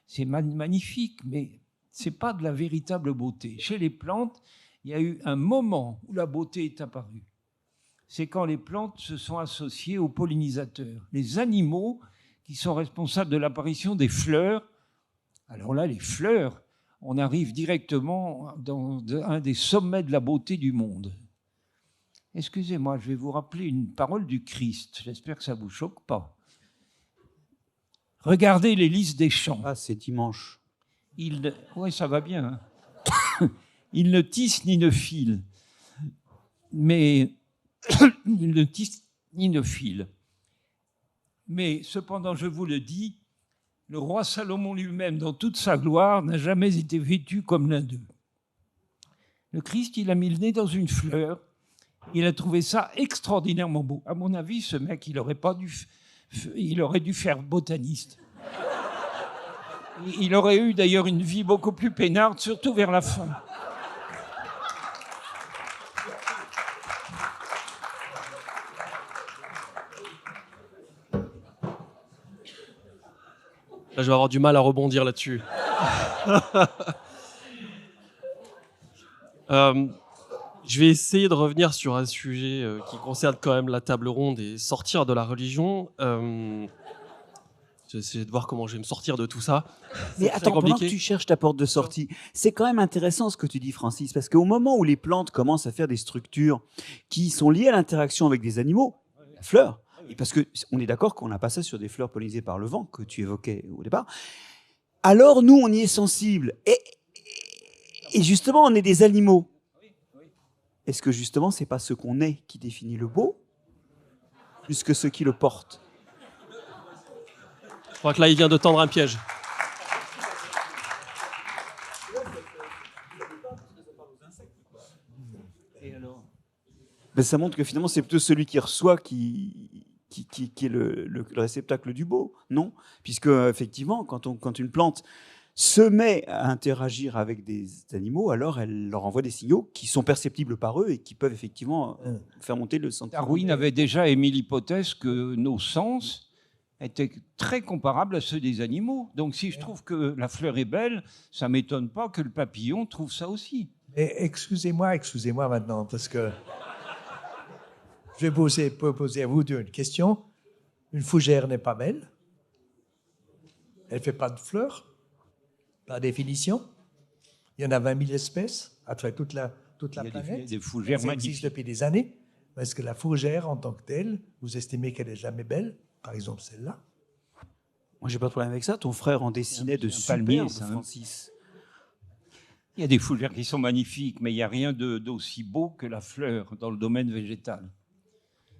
C'est magnifique, mais c'est pas de la véritable beauté. Chez les plantes, il y a eu un moment où la beauté est apparue. C'est quand les plantes se sont associées aux pollinisateurs. Les animaux qui sont responsables de l'apparition des fleurs. Alors là, les fleurs, on arrive directement dans un des sommets de la beauté du monde. Excusez-moi, je vais vous rappeler une parole du Christ. J'espère que ça ne vous choque pas. Regardez les lys des champs. Ah, c'est dimanche. Oui, ça va bien. Hein. Ils ne tissent ni ne filent. Mais ils ne tissent ni ne filent. Mais cependant, je vous le dis, le roi Salomon lui-même, dans toute sa gloire, n'a jamais été vêtu comme l'un d'eux. Le Christ, il a mis le nez dans une fleur. Il a trouvé ça extraordinairement beau. À mon avis, ce mec, il aurait dû faire botaniste. Il aurait eu d'ailleurs une vie beaucoup plus peinarde, surtout vers la fin. Là, je vais avoir du mal à rebondir là-dessus. Je vais essayer de revenir sur un sujet qui concerne quand même la table ronde et sortir de la religion. J'essaie de voir comment je vais me sortir de tout ça. Mais attends, pendant que tu cherches ta porte de sortie, c'est quand même intéressant ce que tu dis, Francis, parce qu'au moment où les plantes commencent à faire des structures qui sont liées à l'interaction avec des animaux, la fleur, et parce qu'on est d'accord qu'on n'a pas ça sur des fleurs pollinisées par le vent, que tu évoquais au départ, alors nous, on y est sensible. Et justement, on est des animaux. Est-ce que justement, ce n'est pas ce qu'on est qui définit le beau, plus que ce qui le porte ? Je crois que là, il vient de tendre un piège. Ben, ça montre que finalement, c'est plutôt celui qui reçoit qui est le réceptacle du beau, non ? Puisque, effectivement, quand une plante se met à interagir avec des animaux, alors elle leur envoie des signaux qui sont perceptibles par eux et qui peuvent effectivement faire monter le sentiment. Darwin avait déjà émis l'hypothèse que nos sens étaient très comparables à ceux des animaux. Donc si je trouve que la fleur est belle, ça ne m'étonne pas que le papillon trouve ça aussi. Mais excusez-moi maintenant, parce que je vais poser à vous deux une question. Une fougère n'est pas belle. Elle ne fait pas de fleurs, par définition. Il y en a 20 000 espèces à travers toute la planète. Des fougères ça existe depuis des années. Est-ce que la fougère, en tant que telle, vous estimez qu'elle n'est jamais belle ? Par exemple, celle-là. Moi, j'ai pas de problème avec ça. Ton frère en dessinait de superbes, Francis. Il y a des fougères qui sont magnifiques, mais il n'y a rien d'aussi beau que la fleur dans le domaine végétal.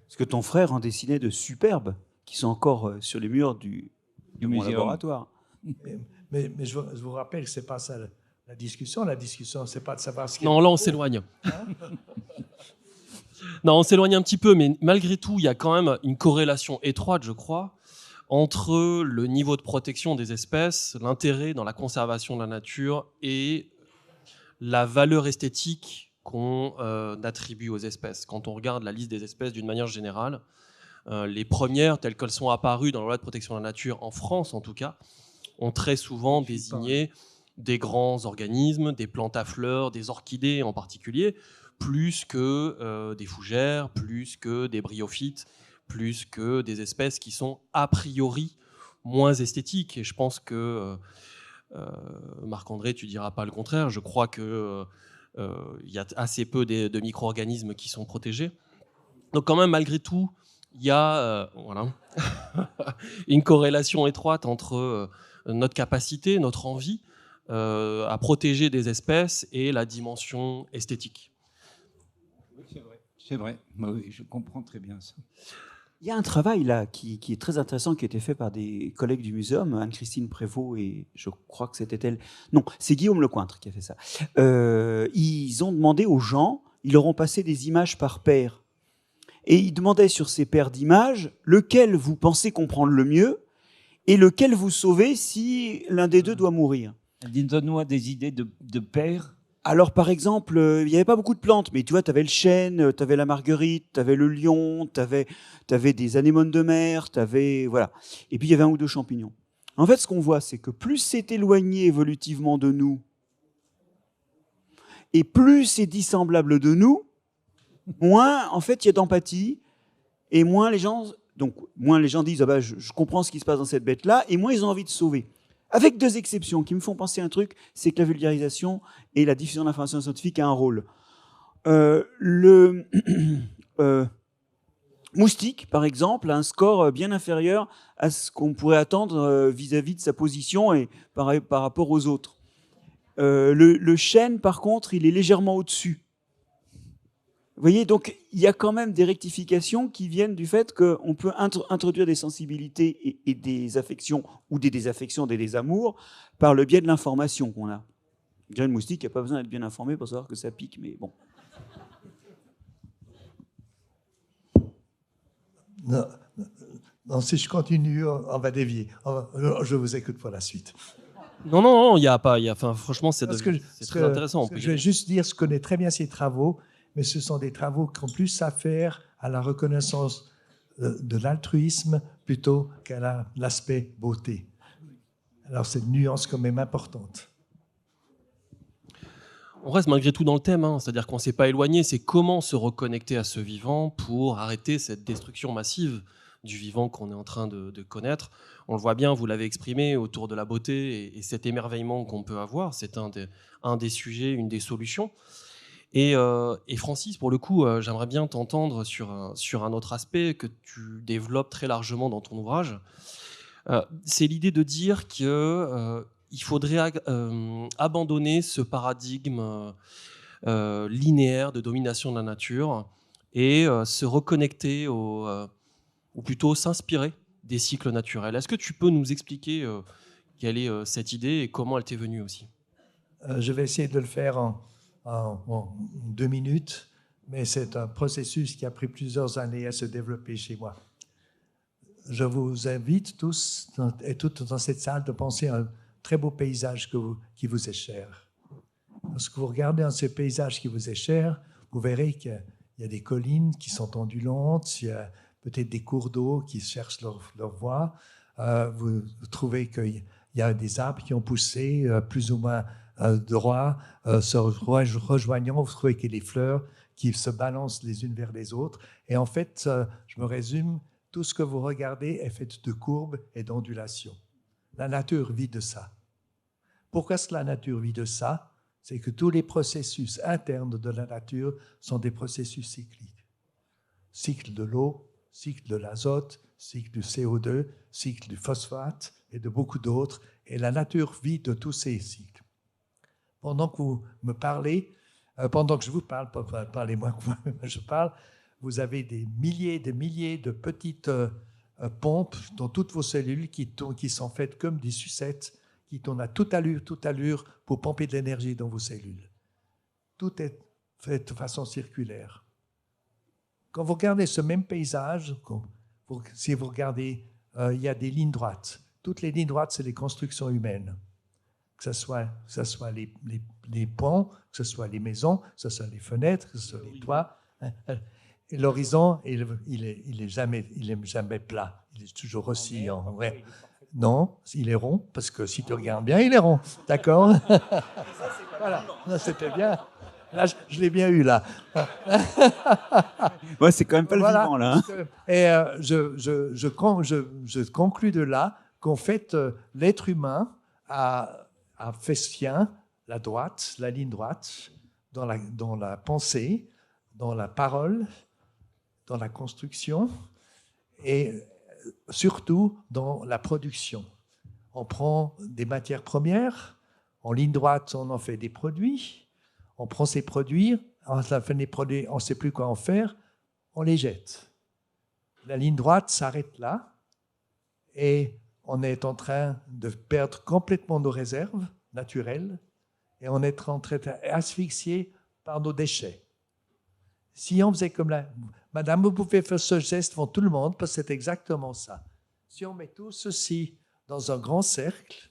Parce que ton frère en dessinait de superbes, qui sont encore sur les murs du du mon muséum. laboratoire. Mais je vous rappelle que ce n'est pas ça la discussion. La discussion, ce n'est pas de savoir ce qu'il y a. Non, là, on s'éloigne. Non, on s'éloigne un petit peu, mais malgré tout, il y a quand même une corrélation étroite, je crois, entre le niveau de protection des espèces, l'intérêt dans la conservation de la nature et la valeur esthétique qu'on attribue aux espèces. Quand on regarde la liste des espèces d'une manière générale, les premières, telles qu'elles sont apparues dans la loi de protection de la nature, en France en tout cas, ont très souvent désigné des grands organismes, des plantes à fleurs, des orchidées en particulier, plus que des fougères, plus que des bryophytes, plus que des espèces qui sont a priori moins esthétiques. Et je pense que, Marc-André, tu diras pas le contraire, je crois qu'il y a assez peu de micro-organismes qui sont protégés. Donc quand même, malgré tout, il y a voilà, une corrélation étroite entre notre capacité, notre envie à protéger des espèces et la dimension esthétique. C'est vrai. Oui, je comprends très bien ça. Il y a un travail là qui est très intéressant qui a été fait par des collègues du muséum, Anne-Christine Prévost et je crois que c'était elle. Non, c'est Guillaume Lecointre qui a fait ça. Ils ont demandé aux gens, ils leur ont passé des images par paire. Et ils demandaient sur ces paires d'images lequel vous pensez comprendre le mieux et lequel vous sauvez si l'un des deux doit mourir. Donne-moi des idées de paires. Alors, par exemple, il n'y avait pas beaucoup de plantes, mais tu vois, tu avais le chêne, tu avais la marguerite, tu avais le lion, tu avais des anémones de mer, voilà. Et puis, il y avait un ou deux champignons. En fait, ce qu'on voit, c'est que plus c'est éloigné évolutivement de nous, et plus c'est dissemblable de nous, moins, en fait, il y a d'empathie, et moins les gens disent « Ah bah, je comprends ce qui se passe dans cette bête-là », et moins ils ont envie de sauver. Avec deux exceptions qui me font penser à un truc, c'est que la vulgarisation et la diffusion d'informations scientifiques a un rôle. Le moustique, par exemple, a un score bien inférieur à ce qu'on pourrait attendre vis-à-vis de sa position et par rapport aux autres. Le chêne, par contre, il est légèrement au-dessus. Vous voyez, donc il y a quand même des rectifications qui viennent du fait qu'on peut introduire des sensibilités et des affections ou des désaffections, des désamours par le biais de l'information qu'on a. Déjà, le moustique, il n'y a pas besoin d'être bien informé pour savoir que ça pique, mais bon. Non, si je continue, on va dévier. Je vous écoute pour la suite. Non, il y a pas. Franchement, c'est très intéressant. Je vais juste dire, je connais très bien ces travaux, mais ce sont des travaux qui ont plus affaire à la reconnaissance de l'altruisme plutôt qu'à l'aspect beauté. Alors, c'est une nuance quand même importante. On reste malgré tout dans le thème, hein. C'est-à-dire qu'on ne s'est pas éloigné, c'est comment se reconnecter à ce vivant pour arrêter cette destruction massive du vivant qu'on est en train de connaître. On le voit bien, vous l'avez exprimé, autour de la beauté et cet émerveillement qu'on peut avoir, c'est un des sujets, une des solutions. Et Francis, pour le coup, j'aimerais bien t'entendre sur un autre aspect que tu développes très largement dans ton ouvrage. C'est l'idée de dire qu'il faudrait abandonner ce paradigme linéaire de domination de la nature et se reconnecter ou plutôt s'inspirer des cycles naturels. Est-ce que tu peux nous expliquer quelle est cette idée et comment elle t'est venue aussi ? Je vais essayer de le faire en 2 minutes, mais c'est un processus qui a pris plusieurs années à se développer chez moi. Je vous invite tous et toutes dans cette salle de penser à un très beau paysage qui vous est cher. Lorsque vous regardez un de ces paysages qui vous est cher, vous verrez qu'il y a des collines qui sont ondulantes, il y a peut-être des cours d'eau qui cherchent leur voie. Vous trouvez qu'il y a des arbres qui ont poussé plus ou moins droit, se rejoignant. Vous trouvez qu'il y a des fleurs qui se balancent les unes vers les autres. Et en fait, je me résume, tout ce que vous regardez est fait de courbes et d'ondulations. La nature vit de ça. Pourquoi est-ce que la nature vit de ça ? C'est que tous les processus internes de la nature sont des processus cycliques. Cycle de l'eau, cycle de l'azote, cycle du CO2, cycle du phosphate et de beaucoup d'autres. Et la nature vit de tous ces cycles. Pendant que vous me parlez, pendant que je vous parle, parlez-moi que je parle, vous avez des milliers de petites pompe dans toutes vos cellules qui sont faites comme des sucettes, qui tournent à toute allure pour pomper de l'énergie dans vos cellules. Tout est fait de façon circulaire. Quand vous regardez ce même paysage, si vous regardez, il y a des lignes droites. Toutes les lignes droites, c'est les constructions humaines. Que ce soit les ponts, que ce soit les maisons, que ce soit les fenêtres, que ce soit les toits. L'horizon, il est jamais plat. Il est toujours oscillant. Ouais. Non, il est rond, parce que si tu regardes bien, il est rond. D'accord? Voilà, c'était bien. Là, je l'ai bien eu, là. Ouais, c'est quand même pas Voilà. le vivant, là. Hein. Et je conclus de là qu'en fait, l'être humain a fait sien la droite, la ligne droite, dans la pensée, dans la parole, dans la construction et surtout dans la production. On prend des matières premières, en ligne droite, on en fait des produits. On prend ces produits, on ne sait plus quoi en faire, on les jette. La ligne droite s'arrête là et on est en train de perdre complètement nos réserves naturelles et on est en train d'asphyxier par nos déchets. Si on faisait comme là, madame, vous pouvez faire ce geste devant tout le monde parce que c'est exactement ça. Si on met tout ceci dans un grand cercle,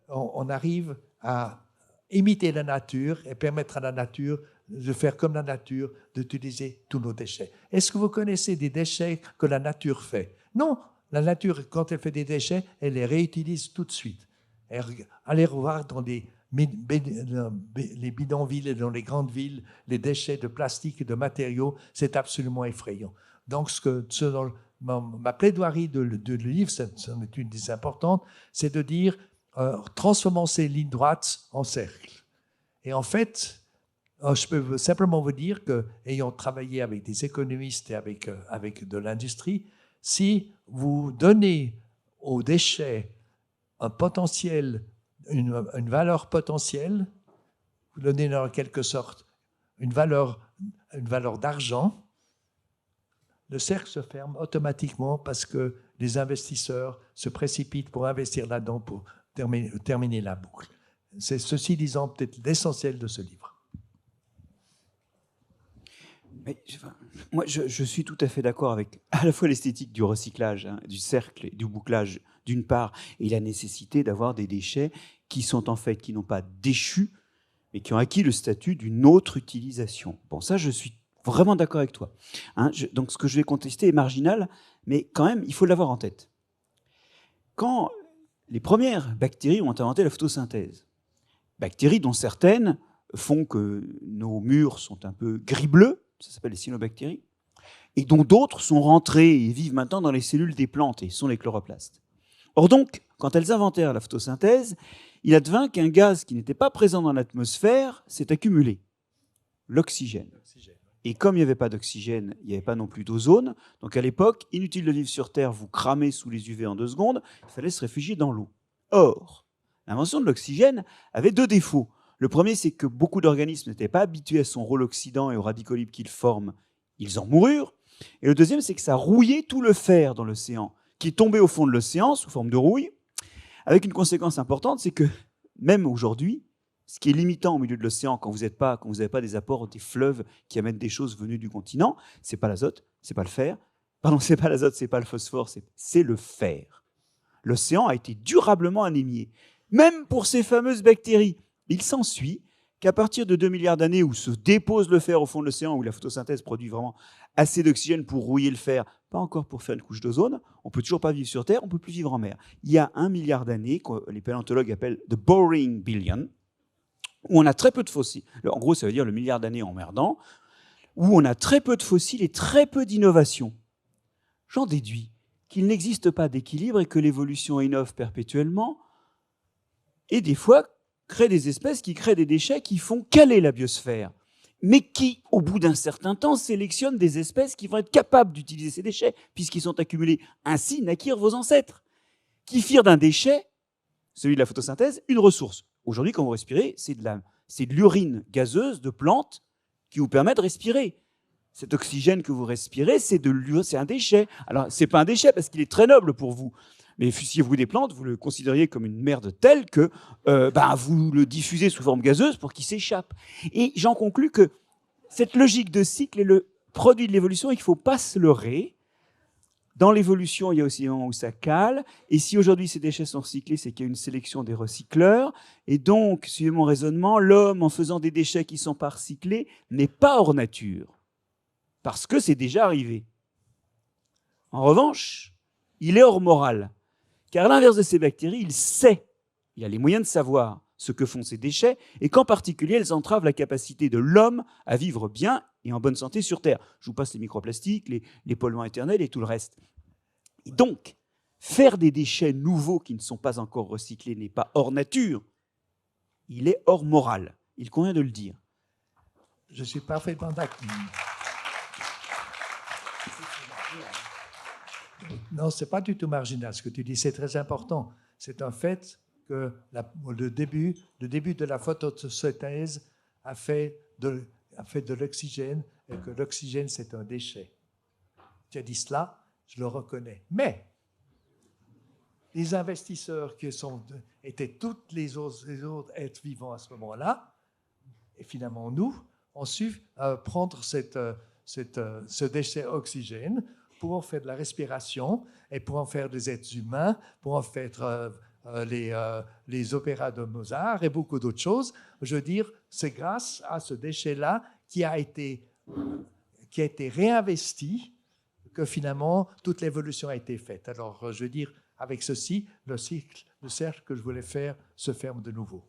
on arrive à imiter la nature et permettre à la nature de faire comme la nature, d'utiliser tous nos déchets. Est-ce que vous connaissez des déchets que la nature fait? Non, la nature, quand elle fait des déchets, elle les réutilise tout de suite. Allez revoir dans les bidonvilles et dans les grandes villes, les déchets de plastique et de matériaux, c'est absolument effrayant. Donc, ma plaidoirie de livre, c'en est une des importantes, c'est de dire transformons ces lignes droites en cercles. Et en fait, je peux simplement vous dire qu'ayant travaillé avec des économistes et avec de l'industrie, si vous donnez aux déchets un potentiel, une valeur potentielle, vous donnez en quelque sorte une valeur d'argent, le cercle se ferme automatiquement parce que les investisseurs se précipitent pour investir là-dedans pour terminer la boucle. C'est ceci disant peut-être l'essentiel de ce livre. Mais, moi, je suis tout à fait d'accord avec à la fois l'esthétique du recyclage, hein, du cercle et du bouclage d'une part, et la nécessité d'avoir des déchets qui sont en fait, qui n'ont pas déchu, mais qui ont acquis le statut d'une autre utilisation. Bon, ça, je suis vraiment d'accord avec toi. Hein, donc, ce que je vais contester est marginal, mais quand même, il faut l'avoir en tête. Quand les premières bactéries ont inventé la photosynthèse, bactéries dont certaines font que nos murs sont un peu gris-bleu, ça s'appelle les cyanobactéries, et dont d'autres sont rentrées et vivent maintenant dans les cellules des plantes, et sont les chloroplastes. Or donc, quand elles inventèrent la photosynthèse, il advint qu'un gaz qui n'était pas présent dans l'atmosphère s'est accumulé, l'oxygène. Et comme il n'y avait pas d'oxygène, il n'y avait pas non plus d'ozone, donc à l'époque, inutile de vivre sur Terre, vous cramez sous les UV en 2 secondes, il fallait se réfugier dans l'eau. Or, l'invention de l'oxygène avait 2 défauts. Le premier, c'est que beaucoup d'organismes n'étaient pas habitués à son rôle oxydant et aux radicaux libres qu'il forme. Ils en moururent. Et le deuxième, c'est que ça rouillait tout le fer dans l'océan, qui est tombé au fond de l'océan sous forme de rouille, avec une conséquence importante, c'est que même aujourd'hui, ce qui est limitant au milieu de l'océan quand vous n'avez pas des apports des fleuves qui amènent des choses venues du continent, c'est pas l'azote, c'est pas le fer. Pardon, c'est pas l'azote, c'est pas le phosphore, c'est le fer. L'océan a été durablement anémié, même pour ces fameuses bactéries. Il s'ensuit qu'à partir de 2 milliards d'années où se dépose le fer au fond de l'océan, où la photosynthèse produit vraiment assez d'oxygène pour rouiller le fer, pas encore pour faire une couche d'ozone, on ne peut toujours pas vivre sur Terre, on ne peut plus vivre en mer. Il y a 1 milliard d'années, que les paléontologues appellent « the boring billion », où on a très peu de fossiles. En gros, ça veut dire le milliard d'années emmerdant, où on a très peu de fossiles et très peu d'innovation. J'en déduis qu'il n'existe pas d'équilibre et que l'évolution innove perpétuellement, et des fois crée des espèces qui créent des déchets qui font caler la biosphère, mais qui, au bout d'un certain temps, sélectionnent des espèces qui vont être capables d'utiliser ces déchets, puisqu'ils sont accumulés. Ainsi naquirent vos ancêtres, qui firent d'un déchet, celui de la photosynthèse, une ressource. Aujourd'hui, quand vous respirez, c'est de l'urine gazeuse de plantes qui vous permet de respirer. Cet oxygène que vous respirez, c'est un déchet. Alors, ce n'est pas un déchet parce qu'il est très noble pour vous. Mais fussiez-vous des plantes, vous le considériez comme une merde telle que vous le diffusez sous forme gazeuse pour qu'il s'échappe. Et j'en conclus que cette logique de cycle est le produit de l'évolution et qu'il ne faut pas se leurrer. Dans l'évolution, il y a aussi un moment où ça cale. Et si aujourd'hui ces déchets sont recyclés, c'est qu'il y a une sélection des recycleurs. Et donc, suivez mon raisonnement, l'homme, en faisant des déchets qui ne sont pas recyclés, n'est pas hors nature. Parce que c'est déjà arrivé. En revanche, il est hors morale. Car à l'inverse de ces bactéries, il a les moyens de savoir ce que font ces déchets et qu'en particulier, elles entravent la capacité de l'homme à vivre bien et en bonne santé sur Terre. Je vous passe les microplastiques, les polluants éternels et tout le reste. Et donc, faire des déchets nouveaux qui ne sont pas encore recyclés n'est pas hors nature, il est hors morale. Il convient de le dire. Je suis parfaitement d'accord. Non, ce n'est pas du tout marginal. Ce que tu dis, c'est très important. C'est un fait que le début de la photosynthèse a fait de l'oxygène et que l'oxygène, c'est un déchet. Tu as dit cela, je le reconnais. Mais les investisseurs qui étaient tous les autres êtres vivants à ce moment-là, et finalement nous, ont su prendre ce déchet oxygène pour en faire de la respiration et pour en faire des êtres humains, pour en faire les opéras de Mozart et beaucoup d'autres choses. Je veux dire, c'est grâce à ce déchet-là qui a été réinvesti que finalement toute l'évolution a été faite. Alors, je veux dire, avec ceci, le cercle que je voulais faire se ferme de nouveau.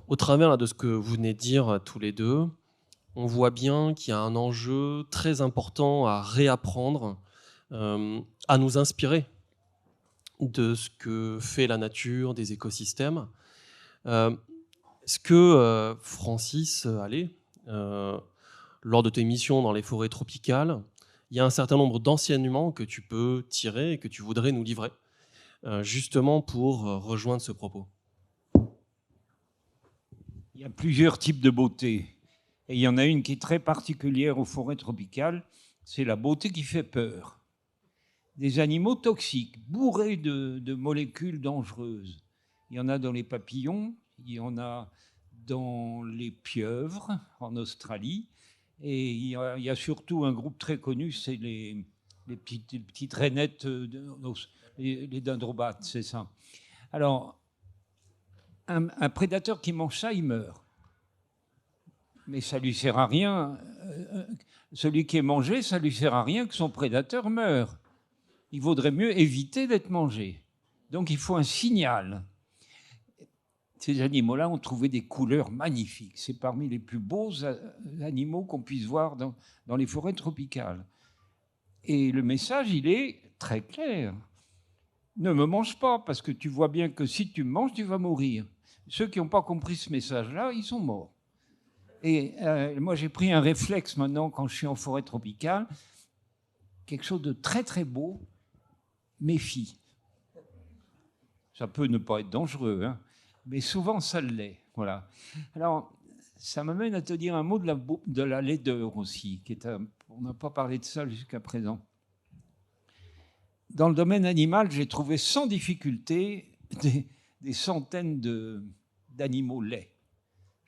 Au travers de ce que vous venez de dire tous les deux, on voit bien qu'il y a un enjeu très important à réapprendre, à nous inspirer de ce que fait la nature, des écosystèmes. Est-ce que, Francis Allais, lors de tes missions dans les forêts tropicales, il y a un certain nombre d'enseignements que tu peux tirer et que tu voudrais nous livrer, justement pour rejoindre ce propos? Il y a plusieurs types de beauté. Et il y en a une qui est très particulière aux forêts tropicales, c'est la beauté qui fait peur. Des animaux toxiques, bourrés de molécules dangereuses. Il y en a dans les papillons, il y en a dans les pieuvres en Australie, et il y a surtout un groupe très connu, c'est les petites rainettes, les dendrobates, c'est ça. Alors, un prédateur qui mange ça, il meurt. Mais ça ne lui sert à rien. Celui qui est mangé, ça ne lui sert à rien que son prédateur meure. Il vaudrait mieux éviter d'être mangé. Donc il faut un signal. Ces animaux-là ont trouvé des couleurs magnifiques. C'est parmi les plus beaux animaux qu'on puisse voir dans les forêts tropicales. Et le message, il est très clair. Ne me mange pas, parce que tu vois bien que si tu me manges, tu vas mourir. Ceux qui n'ont pas compris ce message-là, ils sont morts. Et moi, j'ai pris un réflexe maintenant quand je suis en forêt tropicale, quelque chose de très, très beau, méfie. Ça peut ne pas être dangereux, hein, mais souvent, ça l'est. Voilà. Alors, ça m'amène à te dire un mot de la laideur aussi, on n'a pas parlé de ça jusqu'à présent. Dans le domaine animal, j'ai trouvé sans difficulté des centaines d'animaux laids.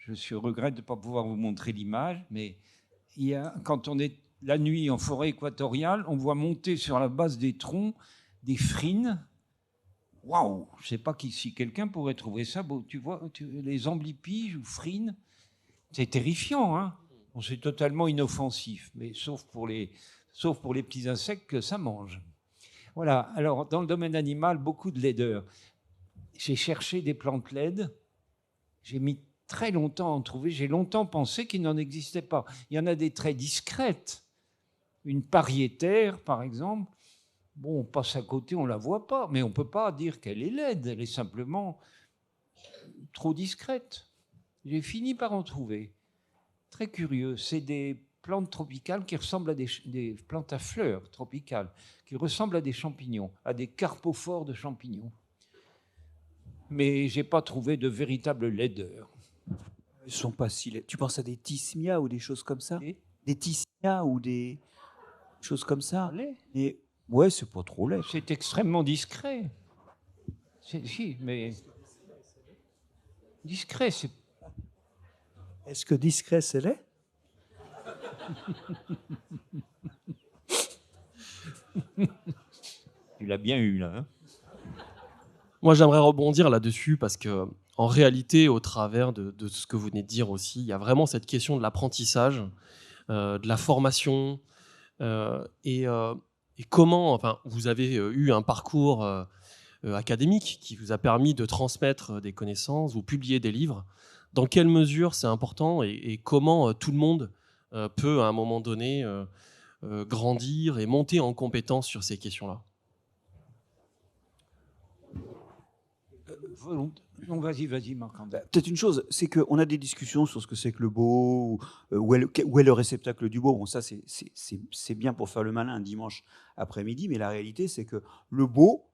Je regrette de ne pas pouvoir vous montrer l'image, mais quand on est la nuit en forêt équatoriale, on voit monter sur la base des troncs des frines. Waouh! Je ne sais pas si quelqu'un pourrait trouver ça beau. Tu vois, les amblypyges ou frines, c'est terrifiant, hein? Bon, c'est totalement inoffensif, mais sauf pour les petits insectes que ça mange. Voilà. Alors, dans le domaine animal, beaucoup de laideur. J'ai cherché des plantes laides. J'ai mis très longtemps à en trouver. J'ai longtemps pensé qu'il n'en existait pas. Il y en a des très discrètes. Une pariétaire, par exemple, bon, on passe à côté, on ne la voit pas, mais on ne peut pas dire qu'elle est laide. Elle est simplement trop discrète. J'ai fini par en trouver. Très curieux. C'est des plantes tropicales qui ressemblent à des plantes à fleurs tropicales, qui ressemblent à des champignons, à des carpophores de champignons. Mais je n'ai pas trouvé de véritable laideur. Ils sont pas si laids. Tu penses à des tismias ou des choses comme ça? Des tismias ou des choses comme ça? Et ouais, c'est pas trop laid. C'est extrêmement discret. Si, mais discret, c'est. Est-ce que discret, c'est laid? Tu l'as bien eu là. Hein. Moi, j'aimerais rebondir là-dessus parce que, en réalité, au travers de ce que vous venez de dire aussi, il y a vraiment cette question de l'apprentissage, de la formation, et comment, enfin, vous avez eu un parcours académique qui vous a permis de transmettre des connaissances, vous publiez des livres. Dans quelle mesure c'est important et comment tout le monde peut, à un moment donné, grandir et monter en compétence sur ces questions-là? Non, vas-y, Marc-André. Peut-être une chose, c'est qu'on a des discussions sur ce que c'est que le beau, où est le réceptacle du beau. Bon, ça, c'est bien pour faire le malin un dimanche après-midi, mais la réalité, c'est que le beau,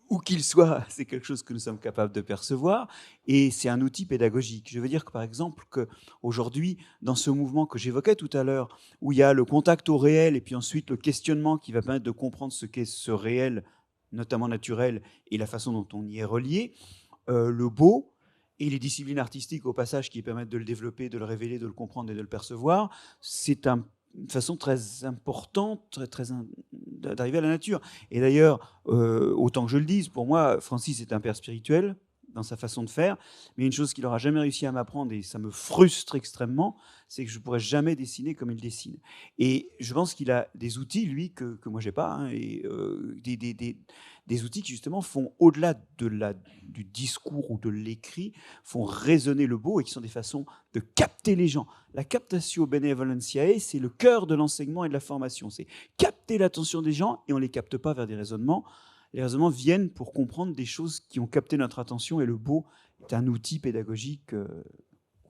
où qu'il soit, c'est quelque chose que nous sommes capables de percevoir, et c'est un outil pédagogique. Je veux dire que, par exemple, qu'aujourd'hui, dans ce mouvement que j'évoquais tout à l'heure, où il y a le contact au réel, et puis ensuite le questionnement qui va permettre de comprendre ce qu'est ce réel, notamment naturel, et la façon dont on y est relié, le beau et les disciplines artistiques, au passage, qui permettent de le développer, de le révéler, de le comprendre et de le percevoir, c'est une façon très importante d'arriver à la nature. Et d'ailleurs, autant que je le dise, pour moi, Francis est un père spirituel dans sa façon de faire, mais une chose qu'il n'aura jamais réussi à m'apprendre, et ça me frustre extrêmement, c'est que je ne pourrais jamais dessiner comme il dessine. Et je pense qu'il a des outils, lui, que moi je n'ai pas, hein, et des outils qui justement font, au-delà du discours ou de l'écrit, font résonner le beau et qui sont des façons de capter les gens. La captatio benevolentiae, c'est le cœur de l'enseignement et de la formation. C'est capter l'attention des gens, et on ne les capte pas vers des raisonnements. Les raisonnements viennent pour comprendre des choses qui ont capté notre attention, et le beau est un outil pédagogique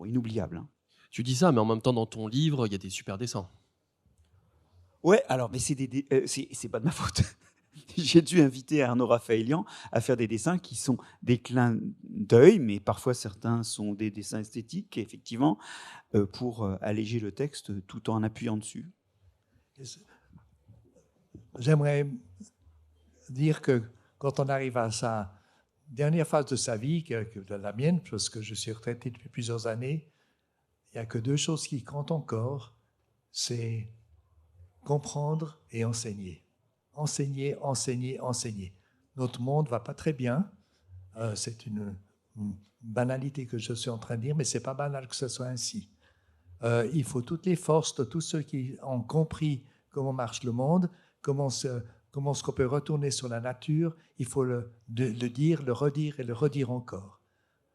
inoubliable. Hein. Tu dis ça, mais en même temps, dans ton livre, il y a des super dessins. Ouais, alors, mais c'est pas de ma faute. J'ai dû inviter Arnaud Raphaëlian à faire des dessins qui sont des clins d'œil, mais parfois certains sont des dessins esthétiques, effectivement, pour alléger le texte tout en appuyant dessus. J'aimerais dire que quand on arrive à sa dernière phase de sa vie, que de la mienne, parce que je suis retraité depuis plusieurs années, il n'y a que deux choses qui comptent encore, c'est comprendre et enseigner. Enseigner, enseigner, enseigner. Notre monde ne va pas très bien. C'est une banalité que je suis en train de dire, mais ce n'est pas banal que ce soit ainsi. Il faut toutes les forces de tous ceux qui ont compris comment marche le monde, comment est-ce qu'on peut retourner sur la nature. Il faut le dire, le redire et le redire encore.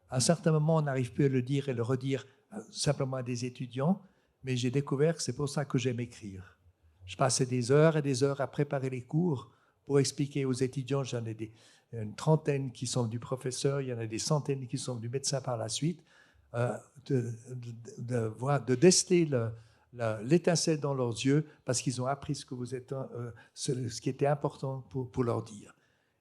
À un certain moment, on n'arrive plus à le dire et le redire simplement à des étudiants, mais j'ai découvert que c'est pour ça que j'aime écrire. Je passais des heures et des heures à préparer les cours pour expliquer aux étudiants. J'en ai une trentaine qui sont du professeur, il y en a des centaines qui sont du médecin par la suite, de déceler l'étincelle dans leurs yeux parce qu'ils ont appris ce que vous êtes, ce qui était important pour leur dire.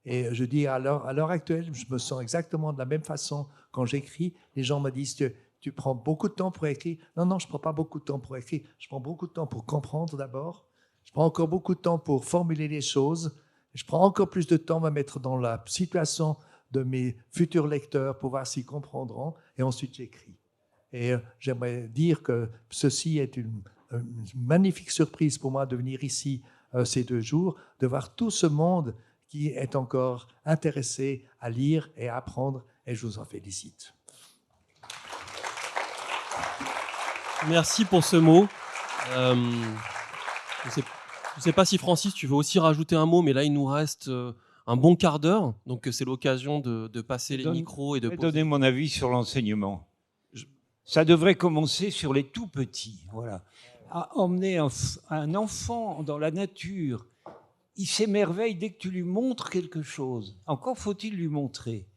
Et je dis, à l'heure actuelle, je me sens exactement de la même façon quand j'écris. Les gens me disent, tu prends beaucoup de temps pour écrire. Non, je ne prends pas beaucoup de temps pour écrire. Je prends beaucoup de temps pour comprendre d'abord. Je prends encore beaucoup de temps pour formuler les choses. Je prends encore plus de temps à me mettre dans la situation de mes futurs lecteurs pour voir s'ils comprendront. Et ensuite, j'écris. Et j'aimerais dire que ceci est une magnifique surprise pour moi de venir ici ces 2 jours, de voir tout ce monde qui est encore intéressé à lire et à apprendre. Et je vous en félicite. Merci pour ce mot. Je ne sais pas si Francis, tu veux aussi rajouter un mot, mais là, il nous reste un bon quart d'heure. Donc, c'est l'occasion de passer les micros et de poser. Donner mon avis sur l'enseignement. Ça devrait commencer sur les tout petits. Voilà. À emmener un enfant dans la nature, il s'émerveille dès que tu lui montres quelque chose. Encore faut-il lui montrer.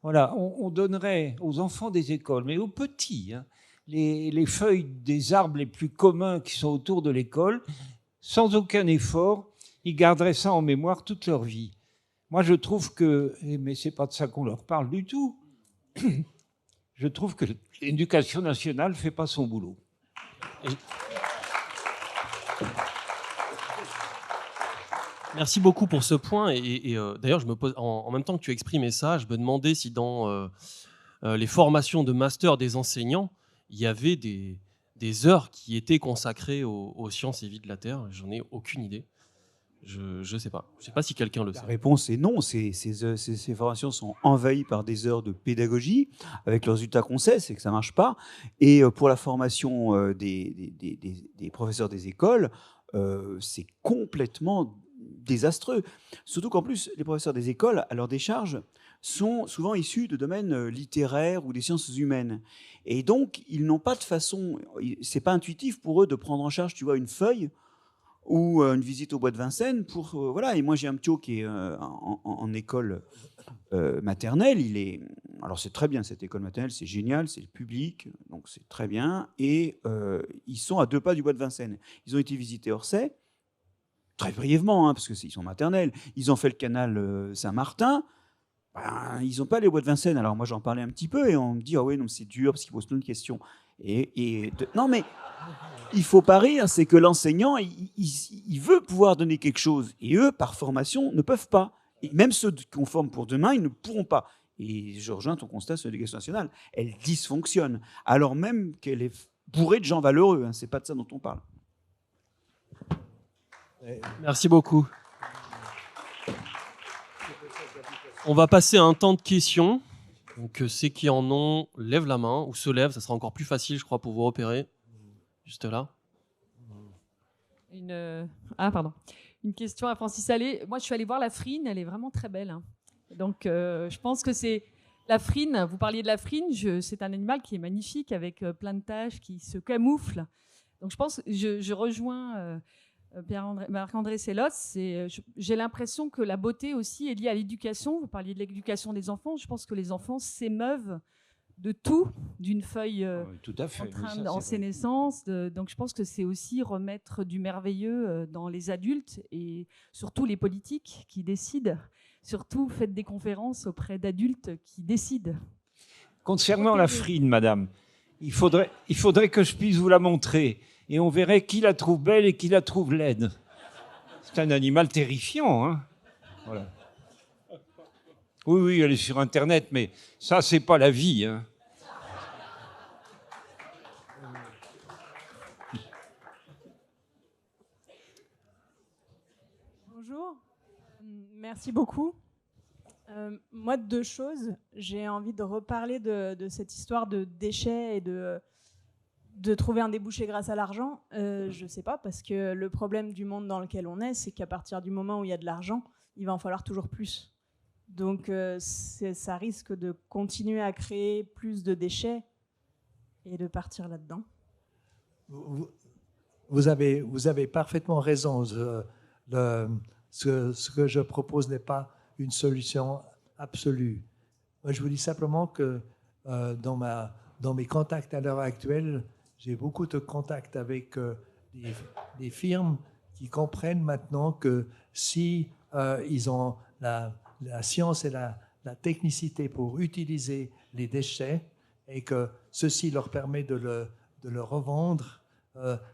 Voilà, on donnerait aux enfants des écoles, mais aux petits, hein, les feuilles des arbres les plus communs qui sont autour de l'école, sans aucun effort, ils garderaient ça en mémoire toute leur vie. Moi, je trouve que, mais c'est pas de ça qu'on leur parle du tout, je trouve que l'éducation nationale ne fait pas son boulot. Merci beaucoup pour ce point. Et d'ailleurs, je me pose, en même temps que tu exprimais ça, je me demandais si dans les formations de master des enseignants, il y avait des heures qui étaient consacrées aux sciences et vie de la Terre. J'en ai aucune idée. Je ne sais pas. Je ne sais pas si quelqu'un le sait. La réponse est non. Ces formations sont envahies par des heures de pédagogie, avec le résultat qu'on sait, c'est que ça ne marche pas. Et pour la formation des professeurs des écoles, c'est complètement désastreux. Surtout qu'en plus, les professeurs des écoles, à leur décharge, sont souvent issus de domaines littéraires ou des sciences humaines. Et donc, ils n'ont pas de façon... C'est pas intuitif pour eux de prendre en charge, tu vois, une feuille ou une visite au bois de Vincennes pour voilà. Et moi j'ai un petit qui est en école maternelle. Alors c'est très bien cette école maternelle, c'est génial, c'est le public, donc c'est très bien. Et ils sont à 2 pas du bois de Vincennes. Ils ont été visités Orsay très brièvement, hein, parce que ils sont maternels. Ils ont fait le canal Saint-Martin. Ben, ils n'ont pas les bois de Vincennes. Alors moi j'en parlais un petit peu et on me dit ah oui non c'est dur parce qu'ils posent plein de questions. Non mais il faut pas rire, c'est que l'enseignant il veut pouvoir donner quelque chose et eux par formation ne peuvent pas. Et même ceux qu'on forme pour demain ils ne pourront pas. Et je rejoins ton constat sur l'éducation nationale, elle dysfonctionne alors même qu'elle est bourrée de gens valeureux. Hein, c'est pas de ça dont on parle. Merci beaucoup. On va passer à un temps de questions. Donc, ceux qui en ont, lèvent la main ou se lèvent. Ça sera encore plus facile, je crois, pour vous repérer. Juste là. Une question à Francis Allais. Moi, je suis allée voir la frine. Elle est vraiment très belle. Hein. Donc, je pense que c'est la frine. Vous parliez de la frine. C'est un animal qui est magnifique avec plein de taches qui se camouflent. Donc, je pense, je rejoins Marc-André Sellos. J'ai l'impression que la beauté aussi est liée à l'éducation. Vous parliez de l'éducation des enfants. Je pense que les enfants s'émeuvent de tout, d'une feuille tout à fait, en sénescence. Donc je pense que c'est aussi remettre du merveilleux dans les adultes et surtout les politiques qui décident. Surtout faites des conférences auprès d'adultes qui décident. Concernant la frine, madame, il faudrait que je puisse vous la montrer et on verrait qui la trouve belle et qui la trouve laide. C'est un animal terrifiant, hein. Voilà. Oui, elle est sur Internet, mais ça, c'est pas la vie, hein. Bonjour, merci beaucoup. Moi, 2 choses. J'ai envie de reparler de cette histoire de déchets et de trouver un débouché grâce à l'argent. Je ne sais pas, parce que le problème du monde dans lequel on est, c'est qu'à partir du moment où il y a de l'argent, il va en falloir toujours plus. Donc, ça risque de continuer à créer plus de déchets et de partir là-dedans. Vous avez parfaitement raison. Ce que je propose n'est pas une solution absolue. Moi, je vous dis simplement que dans mes contacts à l'heure actuelle, j'ai beaucoup de contacts avec des firmes qui comprennent maintenant que si ils ont la science et la technicité pour utiliser les déchets et que ceci leur permet de le revendre,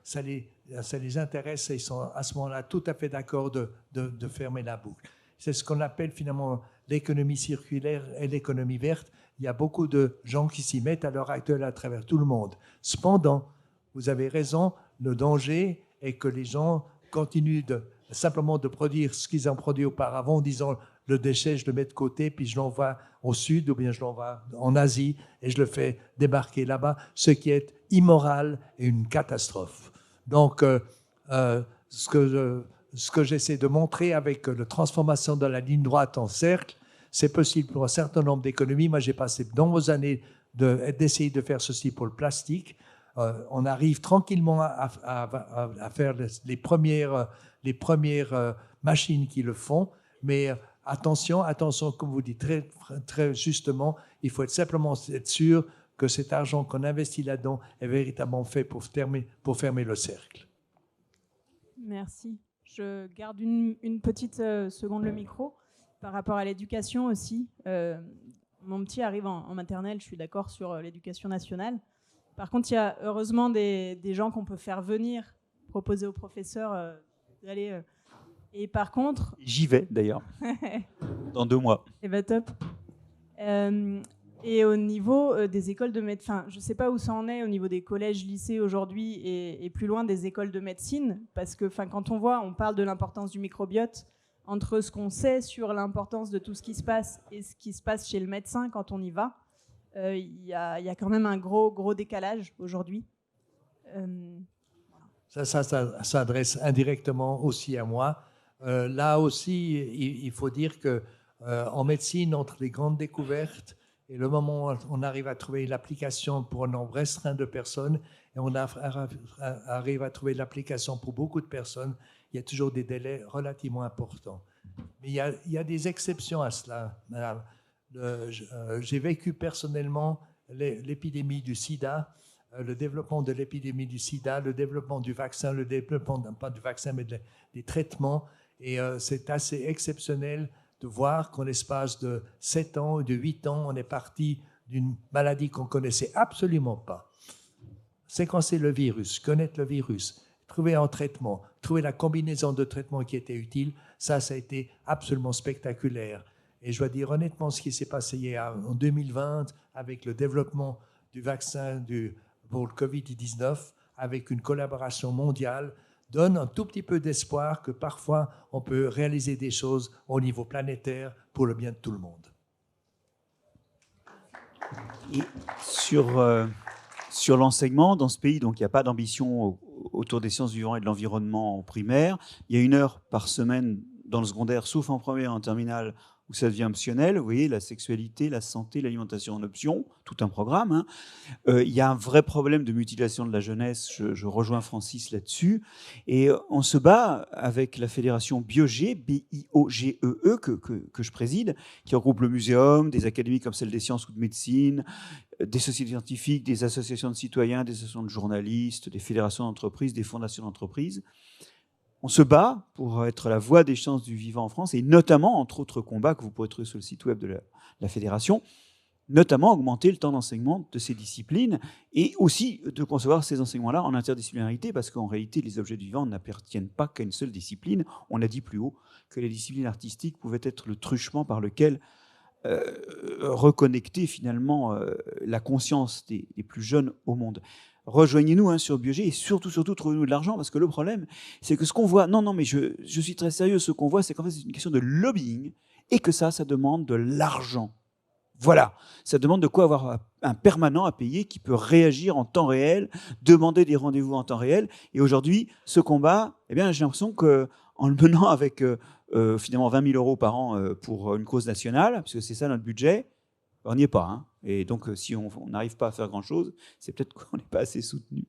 ça les intéresse et ils sont à ce moment-là tout à fait d'accord de fermer la boucle. C'est ce qu'on appelle finalement l'économie circulaire et l'économie verte. Il y a beaucoup de gens qui s'y mettent à l'heure actuelle à travers tout le monde. Cependant, vous avez raison, le danger est que les gens continuent simplement de produire ce qu'ils ont produit auparavant en disant le déchet, je le mets de côté, puis je l'envoie au sud ou bien je l'envoie en Asie et je le fais débarquer là-bas, ce qui est immoral et une catastrophe. Donc, ce que j'essaie de montrer avec la transformation de la ligne droite en cercle, c'est possible pour un certain nombre d'économies. Moi, j'ai passé de nombreuses années d'essayer de faire ceci pour le plastique. On arrive tranquillement à faire les premières machines qui le font, mais attention, comme vous dites très, très justement, il faut simplement être sûr que cet argent qu'on investit là-dedans est véritablement fait pour fermer le cercle. Merci. Je garde une petite seconde le micro par rapport à l'éducation aussi. mon petit arrive en maternelle, je suis d'accord sur l'éducation nationale. Par contre, il y a heureusement des gens qu'on peut faire venir, proposer aux professeurs d'aller... et par contre... J'y vais d'ailleurs, dans 2 mois. Et bah top. Et au niveau des écoles de médecine, je ne sais pas où ça en est au niveau des collèges, lycées aujourd'hui et plus loin des écoles de médecine, parce que quand on parle de l'importance du microbiote, entre ce qu'on sait sur l'importance de tout ce qui se passe et ce qui se passe chez le médecin quand on y va, il y a quand même un gros décalage aujourd'hui. Ça s'adresse indirectement aussi à moi. Là aussi, il faut dire que en médecine, entre les grandes découvertes et le moment où on arrive à trouver l'application pour un nombre restreint de personnes, et on arrive à trouver l'application pour beaucoup de personnes, il y a toujours des délais relativement importants. Mais il y a des exceptions à cela, madame. J'ai vécu personnellement l'épidémie du sida, le développement de l'épidémie du sida, le développement du vaccin, le développement, pas du vaccin, mais des traitements. Et c'est assez exceptionnel de voir qu'en l'espace de 7 ans ou de 8 ans, on est parti d'une maladie qu'on ne connaissait absolument pas. Séquencer le virus, connaître le virus, trouver un traitement, trouver la combinaison de traitements qui était utile, ça a été absolument spectaculaire. Et je dois dire honnêtement, ce qui s'est passé en 2020 avec le développement du vaccin pour le Covid-19, avec une collaboration mondiale, donne un tout petit peu d'espoir que parfois on peut réaliser des choses au niveau planétaire pour le bien de tout le monde. Et sur l'enseignement, dans ce pays, donc il n'y a pas d'ambition autour des sciences du vivant et de l'environnement en primaire. Il y a 1 heure par semaine dans le secondaire, sauf en première et en terminale, où ça devient optionnel. Vous voyez, la sexualité, la santé, l'alimentation en option, tout un programme. Hein. Il y a un vrai problème de mutilation de la jeunesse, je rejoins Francis là-dessus. Et on se bat avec la fédération BioGE, B-I-O-G-E-E, que je préside, qui regroupe le muséum, des académies comme celle des sciences ou de médecine, des sociétés scientifiques, des associations de citoyens, des associations de journalistes, des fédérations d'entreprises, des fondations d'entreprises. On se bat pour être la voix des sciences du vivant en France, et notamment, entre autres combats que vous pourrez trouver sur le site web de la fédération, notamment augmenter le temps d'enseignement de ces disciplines, et aussi de concevoir ces enseignements-là en interdisciplinarité, parce qu'en réalité, les objets du vivant n'appartiennent pas qu'à une seule discipline. On a dit plus haut que les disciplines artistiques pouvaient être le truchement par lequel reconnecter finalement la conscience des plus jeunes au monde. Rejoignez-nous sur BioGE et surtout, trouvez-nous de l'argent, parce que le problème, c'est que ce qu'on voit, non, mais je suis très sérieux, ce qu'on voit, c'est qu'en fait, c'est une question de lobbying, et que ça demande de l'argent. Voilà, ça demande de quoi avoir un permanent à payer qui peut réagir en temps réel, demander des rendez-vous en temps réel. Et aujourd'hui, ce combat, eh bien, j'ai l'impression qu'en le menant avec finalement 20 000 € par an pour une cause nationale, puisque c'est ça notre budget, on n'y est pas. Hein. Et donc, si on n'arrive pas à faire grand-chose, c'est peut-être qu'on n'est pas assez soutenu.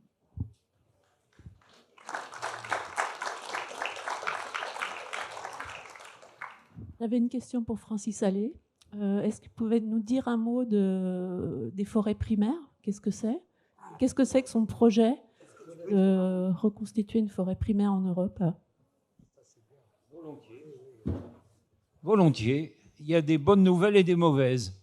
J'avais une question pour Francis Allais. Est-ce que vous pouvez nous dire un mot des forêts primaires? Qu'est-ce que c'est? Qu'est-ce que c'est que son projet de reconstituer une forêt primaire en Europe? Volontiers. Il y a des bonnes nouvelles et des mauvaises.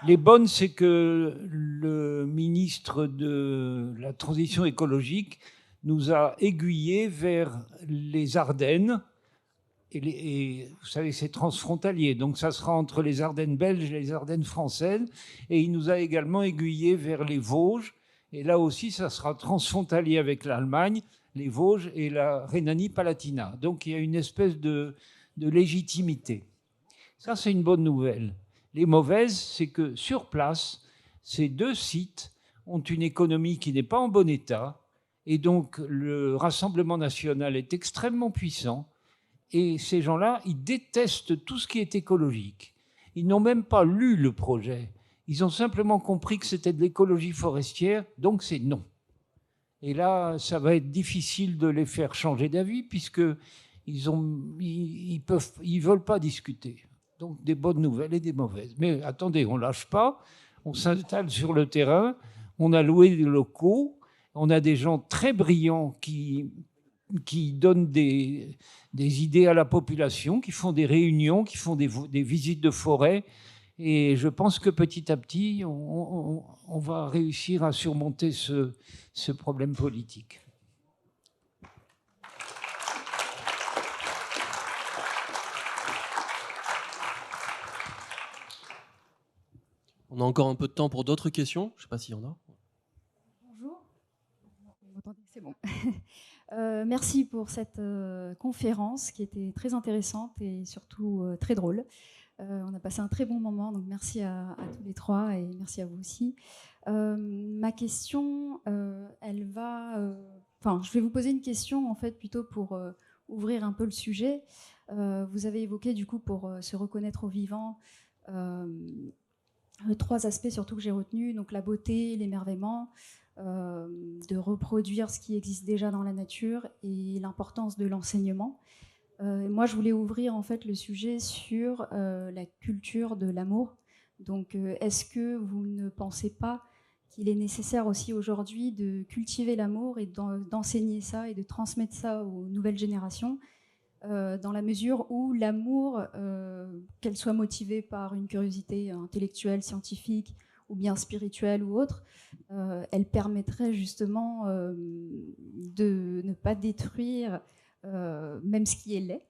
Les bonnes, c'est que le ministre de la Transition écologique nous a aiguillés vers les Ardennes. Et vous savez, c'est transfrontalier, donc ça sera entre les Ardennes belges et les Ardennes françaises. Et il nous a également aiguillés vers les Vosges. Et là aussi, ça sera transfrontalier avec l'Allemagne, les Vosges et la Rhénanie-Palatinat. Donc il y a une espèce de légitimité. Ça, c'est une bonne nouvelle. Les mauvaises, c'est que sur place, ces 2 sites ont une économie qui n'est pas en bon état. Et donc le Rassemblement national est extrêmement puissant. Et ces gens-là, ils détestent tout ce qui est écologique. Ils n'ont même pas lu le projet. Ils ont simplement compris que c'était de l'écologie forestière, donc c'est non. Et là, ça va être difficile de les faire changer d'avis, puisqu'ils ne veulent pas discuter. Donc des bonnes nouvelles et des mauvaises. Mais attendez, on ne lâche pas, on s'installe sur le terrain, on a loué des locaux, on a des gens très brillants qui donnent des idées à la population, qui font des réunions, qui font des visites de forêt. Et je pense que petit à petit, on va réussir à surmonter ce problème politique. On a encore un peu de temps pour d'autres questions. Je ne sais pas s'il y en a. Bonjour. Vous m'entendez ? C'est bon. Merci pour cette conférence qui était très intéressante et surtout très drôle. On a passé un très bon moment, donc merci à tous les trois et merci à vous aussi. Ma question, elle va... je vais vous poser une question en fait plutôt pour ouvrir un peu le sujet. Vous avez évoqué du coup pour se reconnaître au vivant 3 aspects surtout que j'ai retenus, donc la beauté, l'émerveillement, de reproduire ce qui existe déjà dans la nature et l'importance de l'enseignement. Moi, je voulais ouvrir en fait le sujet sur la culture de l'amour. Donc, est-ce que vous ne pensez pas qu'il est nécessaire aussi aujourd'hui de cultiver l'amour et d'enseigner ça et de transmettre ça aux nouvelles générations, dans la mesure où l'amour, qu'elle soit motivée par une curiosité intellectuelle, scientifique, ou bien spirituelle ou autre, elle permettrait justement de ne pas détruire même ce qui est laid,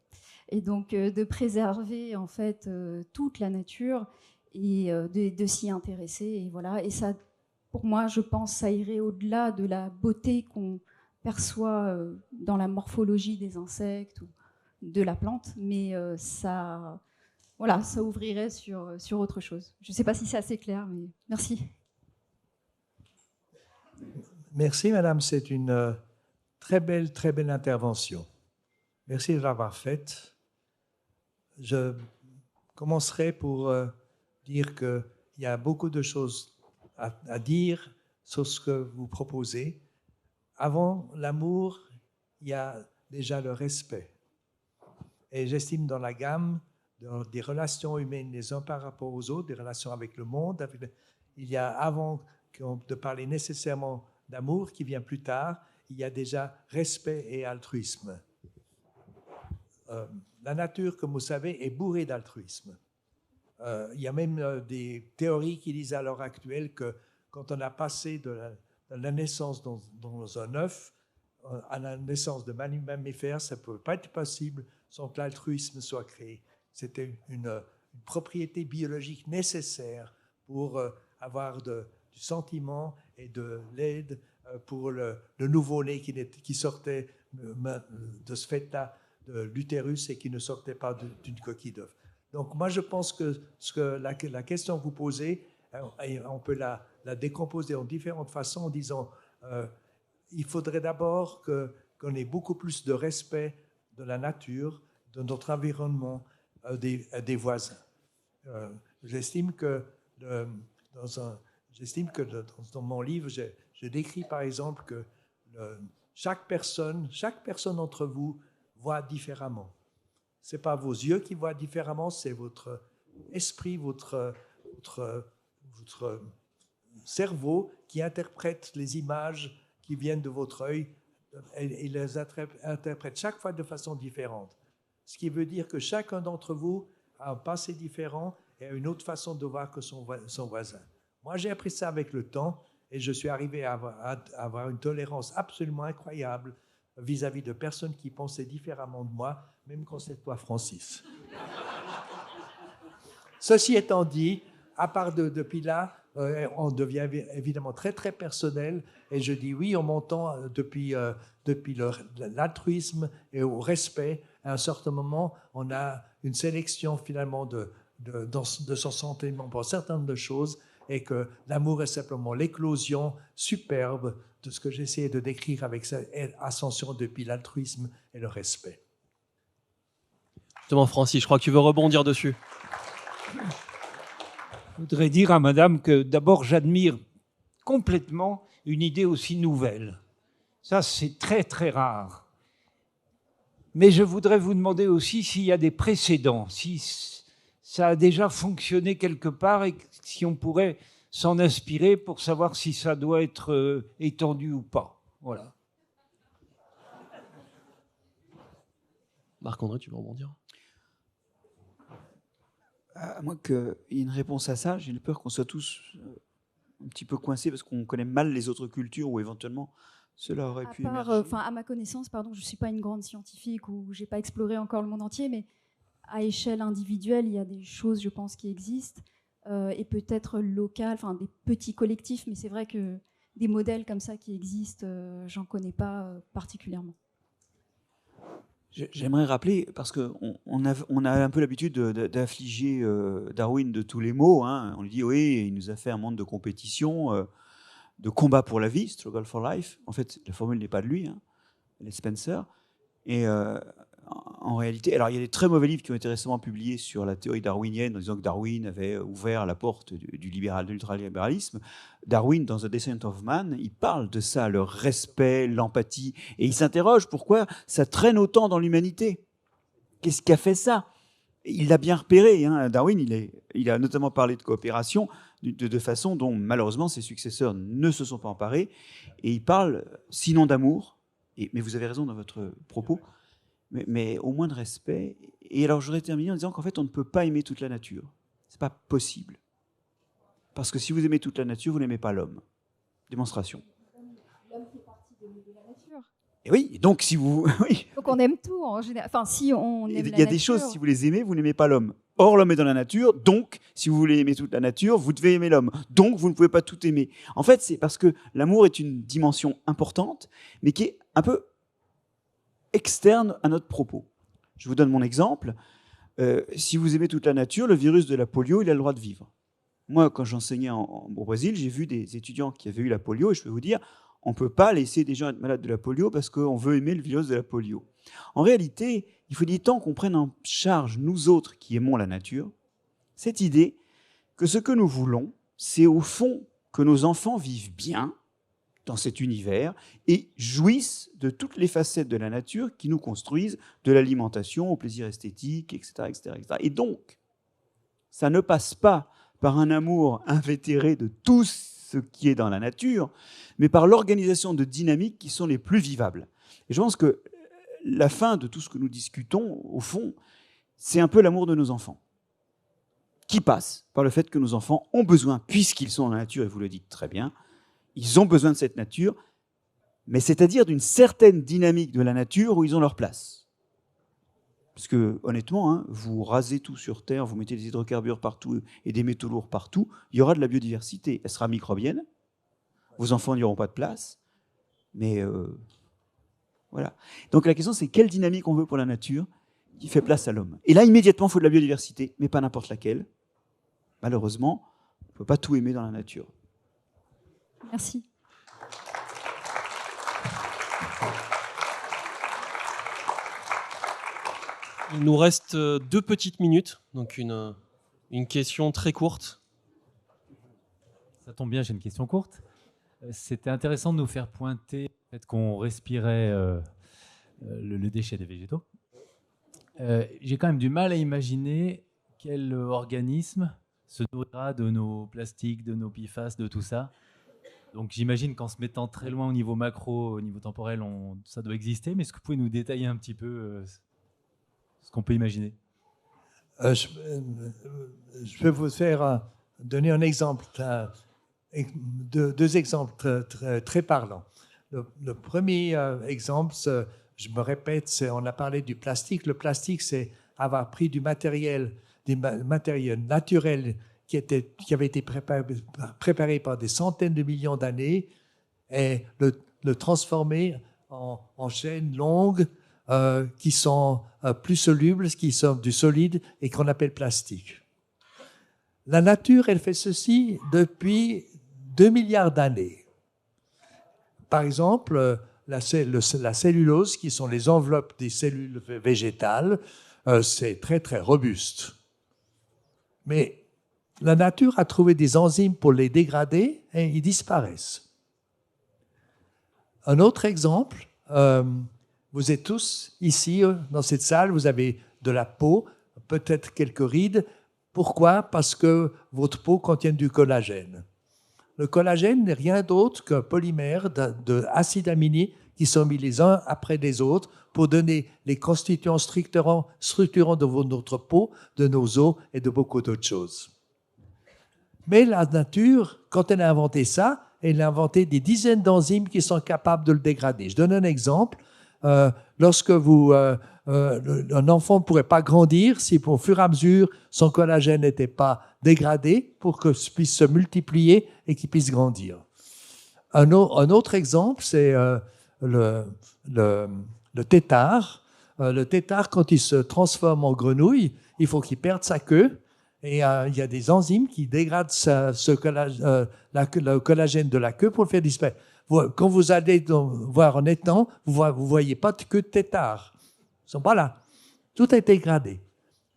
et donc de préserver en fait toute la nature et de s'y intéresser. Et voilà. Et ça, pour moi, je pense, ça irait au-delà de la beauté qu'on perçoit dans la morphologie des insectes ou de la plante, mais ça ouvrirait sur autre chose. Je ne sais pas si c'est assez clair, mais merci. Merci, madame. C'est une très belle intervention. Merci de l'avoir faite. Je commencerai pour dire qu'il y a beaucoup de choses à dire sur ce que vous proposez. Avant l'amour, il y a déjà le respect. Et j'estime dans la gamme des relations humaines les uns par rapport aux autres, des relations avec le monde, il y a, avant de parler nécessairement d'amour qui vient plus tard, il y a déjà respect et altruisme. La nature, comme vous savez, est bourrée d'altruisme. Il y a même des théories qui disent à l'heure actuelle que quand on a passé de la naissance dans un œuf à la naissance de mammifères, ça ne peut pas être possible sans que l'altruisme soit créé. C'était une propriété biologique nécessaire pour avoir du sentiment et de l'aide pour le nouveau-né qui sortait de ce fait-là de l'utérus et qui ne sortait pas d'une coquille d'œuf. Donc moi, je pense que la question que vous posez, on peut la décomposer en différentes façons en disant il faudrait d'abord qu'on ait beaucoup plus de respect de la nature, de notre environnement, des voisins. J'estime que dans mon livre, je décris par exemple que chaque personne d'entre vous voit différemment. Ce n'est pas vos yeux qui voient différemment, c'est votre esprit, votre cerveau qui interprète les images qui viennent de votre œil et les interprète chaque fois de façon différente. Ce qui veut dire que chacun d'entre vous a un passé différent et a une autre façon de voir que son voisin. Moi, j'ai appris ça avec le temps et je suis arrivé à avoir une tolérance absolument incroyable vis-à-vis de personnes qui pensaient différemment de moi, même quand c'est toi, Francis. Ceci étant dit, à part depuis là, on devient évidemment très, très personnel. Et je dis oui en montant depuis l'altruisme et au respect. À un certain moment, on a une sélection finalement de son sentiment pour un certain nombre de choses et que l'amour est simplement l'éclosion superbe de ce que j'essayais de décrire avec cette ascension depuis l'altruisme et le respect. Justement, Francis, je crois que tu veux rebondir dessus. Je voudrais dire à madame que d'abord, j'admire complètement une idée aussi nouvelle. Ça, c'est très, très rare. Mais je voudrais vous demander aussi s'il y a des précédents, si ça a déjà fonctionné quelque part et si on pourrait s'en inspirer pour savoir si ça doit être étendu ou pas. Voilà. Marc-André, tu veux rebondir ? À moins qu'il y ait une réponse à ça, j'ai peur qu'on soit tous un petit peu coincés parce qu'on connaît mal les autres cultures où éventuellement cela aurait pu émerger. À ma connaissance, pardon, je ne suis pas une grande scientifique ou je n'ai pas exploré encore le monde entier, mais à échelle individuelle, il y a des choses, je pense, qui existent et peut-être locales, enfin des petits collectifs, mais c'est vrai que des modèles comme ça qui existent, j'en connais pas particulièrement. J'aimerais rappeler, parce qu'on a un peu l'habitude d'affliger Darwin de tous les maux. Hein. On lui dit, oui, il nous a fait un monde de compétition, de combat pour la vie, struggle for life. En fait, la formule n'est pas de lui, hein, elle est Spencer. Et en réalité, alors il y a des très mauvais livres qui ont été récemment publiés sur la théorie darwinienne, en disant que Darwin avait ouvert la porte de l'ultralibéralisme. Darwin, dans The Descent of Man, il parle de ça, le respect, l'empathie, et il s'interroge pourquoi ça traîne autant dans l'humanité. Qu'est-ce qui a fait ça? Il l'a bien repéré, hein. Darwin, il a notamment parlé de coopération de façon dont malheureusement ses successeurs ne se sont pas emparés, et il parle sinon d'amour, mais vous avez raison dans votre propos, mais au moins de respect. Et alors, je voudrais terminer en disant qu'en fait, on ne peut pas aimer toute la nature. Ce n'est pas possible. Parce que si vous aimez toute la nature, vous n'aimez pas l'homme. Démonstration. L'homme fait partie de la nature. Et oui, donc si vous... Oui. Donc on aime tout en général. Enfin, si on aime la nature... Il y a des choses, si vous les aimez, vous n'aimez pas l'homme. Or, l'homme est dans la nature, donc, si vous voulez aimer toute la nature, vous devez aimer l'homme. Donc, vous ne pouvez pas tout aimer. En fait, c'est parce que l'amour est une dimension importante, mais qui est un peu externe à notre propos. Je vous donne mon exemple. Si vous aimez toute la nature, le virus de la polio, il a le droit de vivre. Moi, quand j'enseignais au Brésil, j'ai vu des étudiants qui avaient eu la polio, et je peux vous dire, on ne peut pas laisser des gens être malades de la polio parce qu'on veut aimer le virus de la polio. En réalité, il faut du temps qu'on prenne en charge, nous autres qui aimons la nature, cette idée que ce que nous voulons, c'est au fond que nos enfants vivent bien dans cet univers et jouissent de toutes les facettes de la nature qui nous construisent, de l'alimentation au plaisir esthétique, etc., etc., etc. Et donc, ça ne passe pas par un amour invétéré de tout ce qui est dans la nature, mais par l'organisation de dynamiques qui sont les plus vivables. Et je pense que la fin de tout ce que nous discutons, au fond, c'est un peu l'amour de nos enfants, qui passe par le fait que nos enfants ont besoin, puisqu'ils sont dans la nature, et vous le dites très bien, ils ont besoin de cette nature, mais c'est-à-dire d'une certaine dynamique de la nature où ils ont leur place. Parce que, honnêtement, hein, vous rasez tout sur Terre, vous mettez des hydrocarbures partout et des métaux lourds partout, il y aura de la biodiversité. Elle sera microbienne, vos enfants n'y auront pas de place, mais voilà. Donc la question, c'est quelle dynamique on veut pour la nature qui fait place à l'homme. Et là, immédiatement, il faut de la biodiversité, mais pas n'importe laquelle. Malheureusement, on ne peut pas tout aimer dans la nature. Merci. Il nous reste 2 petites minutes, donc une question très courte. Ça tombe bien, j'ai une question courte. C'était intéressant de nous faire pointer le fait qu'on respirait le déchet des végétaux. J'ai quand même du mal à imaginer quel organisme se nourrira de nos plastiques, de nos PFAS, de tout ça. Donc j'imagine qu'en se mettant très loin au niveau macro, au niveau temporel, ça doit exister. Mais est-ce que vous pouvez nous détailler un petit peu ce qu'on peut imaginer? Je vais vous donner un exemple, deux exemples très parlants. Le premier exemple, je me répète, on a parlé du plastique. Le plastique, c'est avoir pris du matériel naturel qui avait été préparé par des centaines de millions d'années et le transformer en chaînes longues qui sont plus solubles, qui sont du solide et qu'on appelle plastique. La nature, elle fait ceci depuis 2 milliards d'années. Par exemple, la cellulose, qui sont les enveloppes des cellules végétales, c'est très, très robuste. Mais la nature a trouvé des enzymes pour les dégrader et ils disparaissent. Un autre exemple, vous êtes tous ici, dans cette salle, vous avez de la peau, peut-être quelques rides. Pourquoi? Parce que votre peau contient du collagène. Le collagène n'est rien d'autre qu'un polymère d'acide aminé qui sont mis les uns après les autres pour donner les constituants structurants de notre peau, de nos os et de beaucoup d'autres choses. Mais la nature, quand elle a inventé ça, elle a inventé des dizaines d'enzymes qui sont capables de le dégrader. Je donne un exemple. Lorsque un enfant ne pourrait pas grandir si au fur et à mesure son collagène n'était pas dégradé pour qu'il puisse se multiplier et qu'il puisse grandir. Un autre exemple, c'est le tétard. Le tétard, quand il se transforme en grenouille, il faut qu'il perde sa queue. Et il y a des enzymes qui dégradent le collagène de la queue pour le faire disparaître. Quand vous allez voir un étang, vous ne voyez pas de queue de tétard. Ils ne sont pas là. Tout a été dégradé.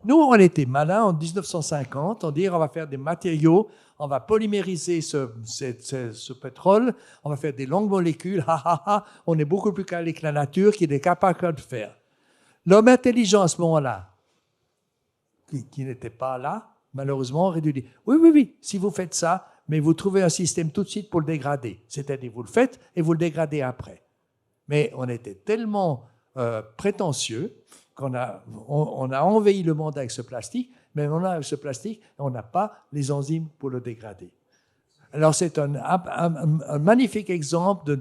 Nous, on était malins en 1950. On dit on va faire des matériaux, on va polymériser ce pétrole, on va faire des longues molécules. On est beaucoup plus calé que la nature qui est capable de faire. L'homme intelligent à ce moment-là, qui n'était pas là, malheureusement, aurait dû dire oui, si vous faites ça, mais vous trouvez un système tout de suite pour le dégrader. C'est-à-dire, vous le faites et vous le dégradez après. Mais on était tellement prétentieux qu'on a envahi le monde avec ce plastique, mais on a ce plastique, on n'a pas les enzymes pour le dégrader. Alors, c'est un magnifique exemple de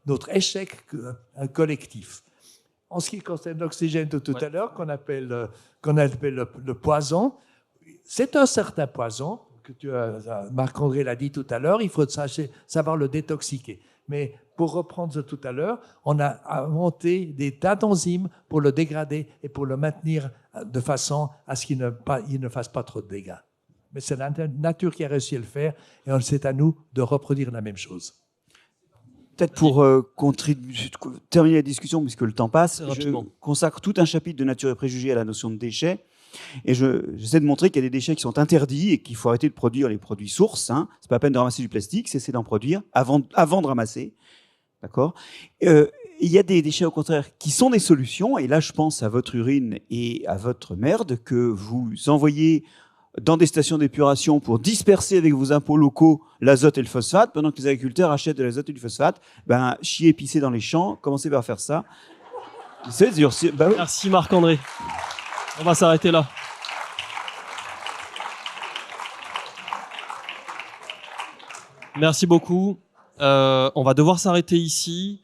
notre échec collectif. En ce qui concerne l'oxygène de tout à l'heure, qu'on appelle le poison, c'est un certain poison, Marc-André l'a dit tout à l'heure, il faut savoir le détoxiquer. Mais pour reprendre tout à l'heure, on a inventé des tas d'enzymes pour le dégrader et pour le maintenir de façon à ce qu'il ne fasse pas trop de dégâts. Mais c'est la nature qui a réussi à le faire et c'est à nous de reproduire la même chose. Peut-être pour terminer la discussion, puisque le temps passe, je consacre tout un chapitre de Nature et préjugés à la notion de déchets. Et j'essaie de montrer qu'il y a des déchets qui sont interdits et qu'il faut arrêter de produire les produits sources. Ce n'est pas la peine de ramasser du plastique, c'est d'en produire avant de ramasser. D'accord ? Il y a des déchets, au contraire, qui sont des solutions. Et là, je pense à votre urine et à votre merde que vous envoyez dans des stations d'épuration pour disperser avec vos impôts locaux l'azote et le phosphate, pendant que les agriculteurs achètent de l'azote et du phosphate. Chier, pisser dans les champs, commencez par faire ça. Merci Marc-André. On va s'arrêter là. Merci beaucoup. On va devoir s'arrêter ici.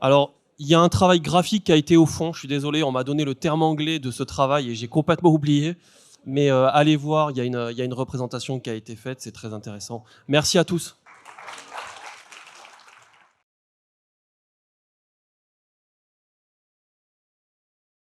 Alors, il y a un travail graphique qui a été au fond. Je suis désolé, on m'a donné le terme anglais de ce travail et j'ai complètement oublié. Mais allez voir, il y a une représentation qui a été faite, c'est très intéressant. Merci à tous.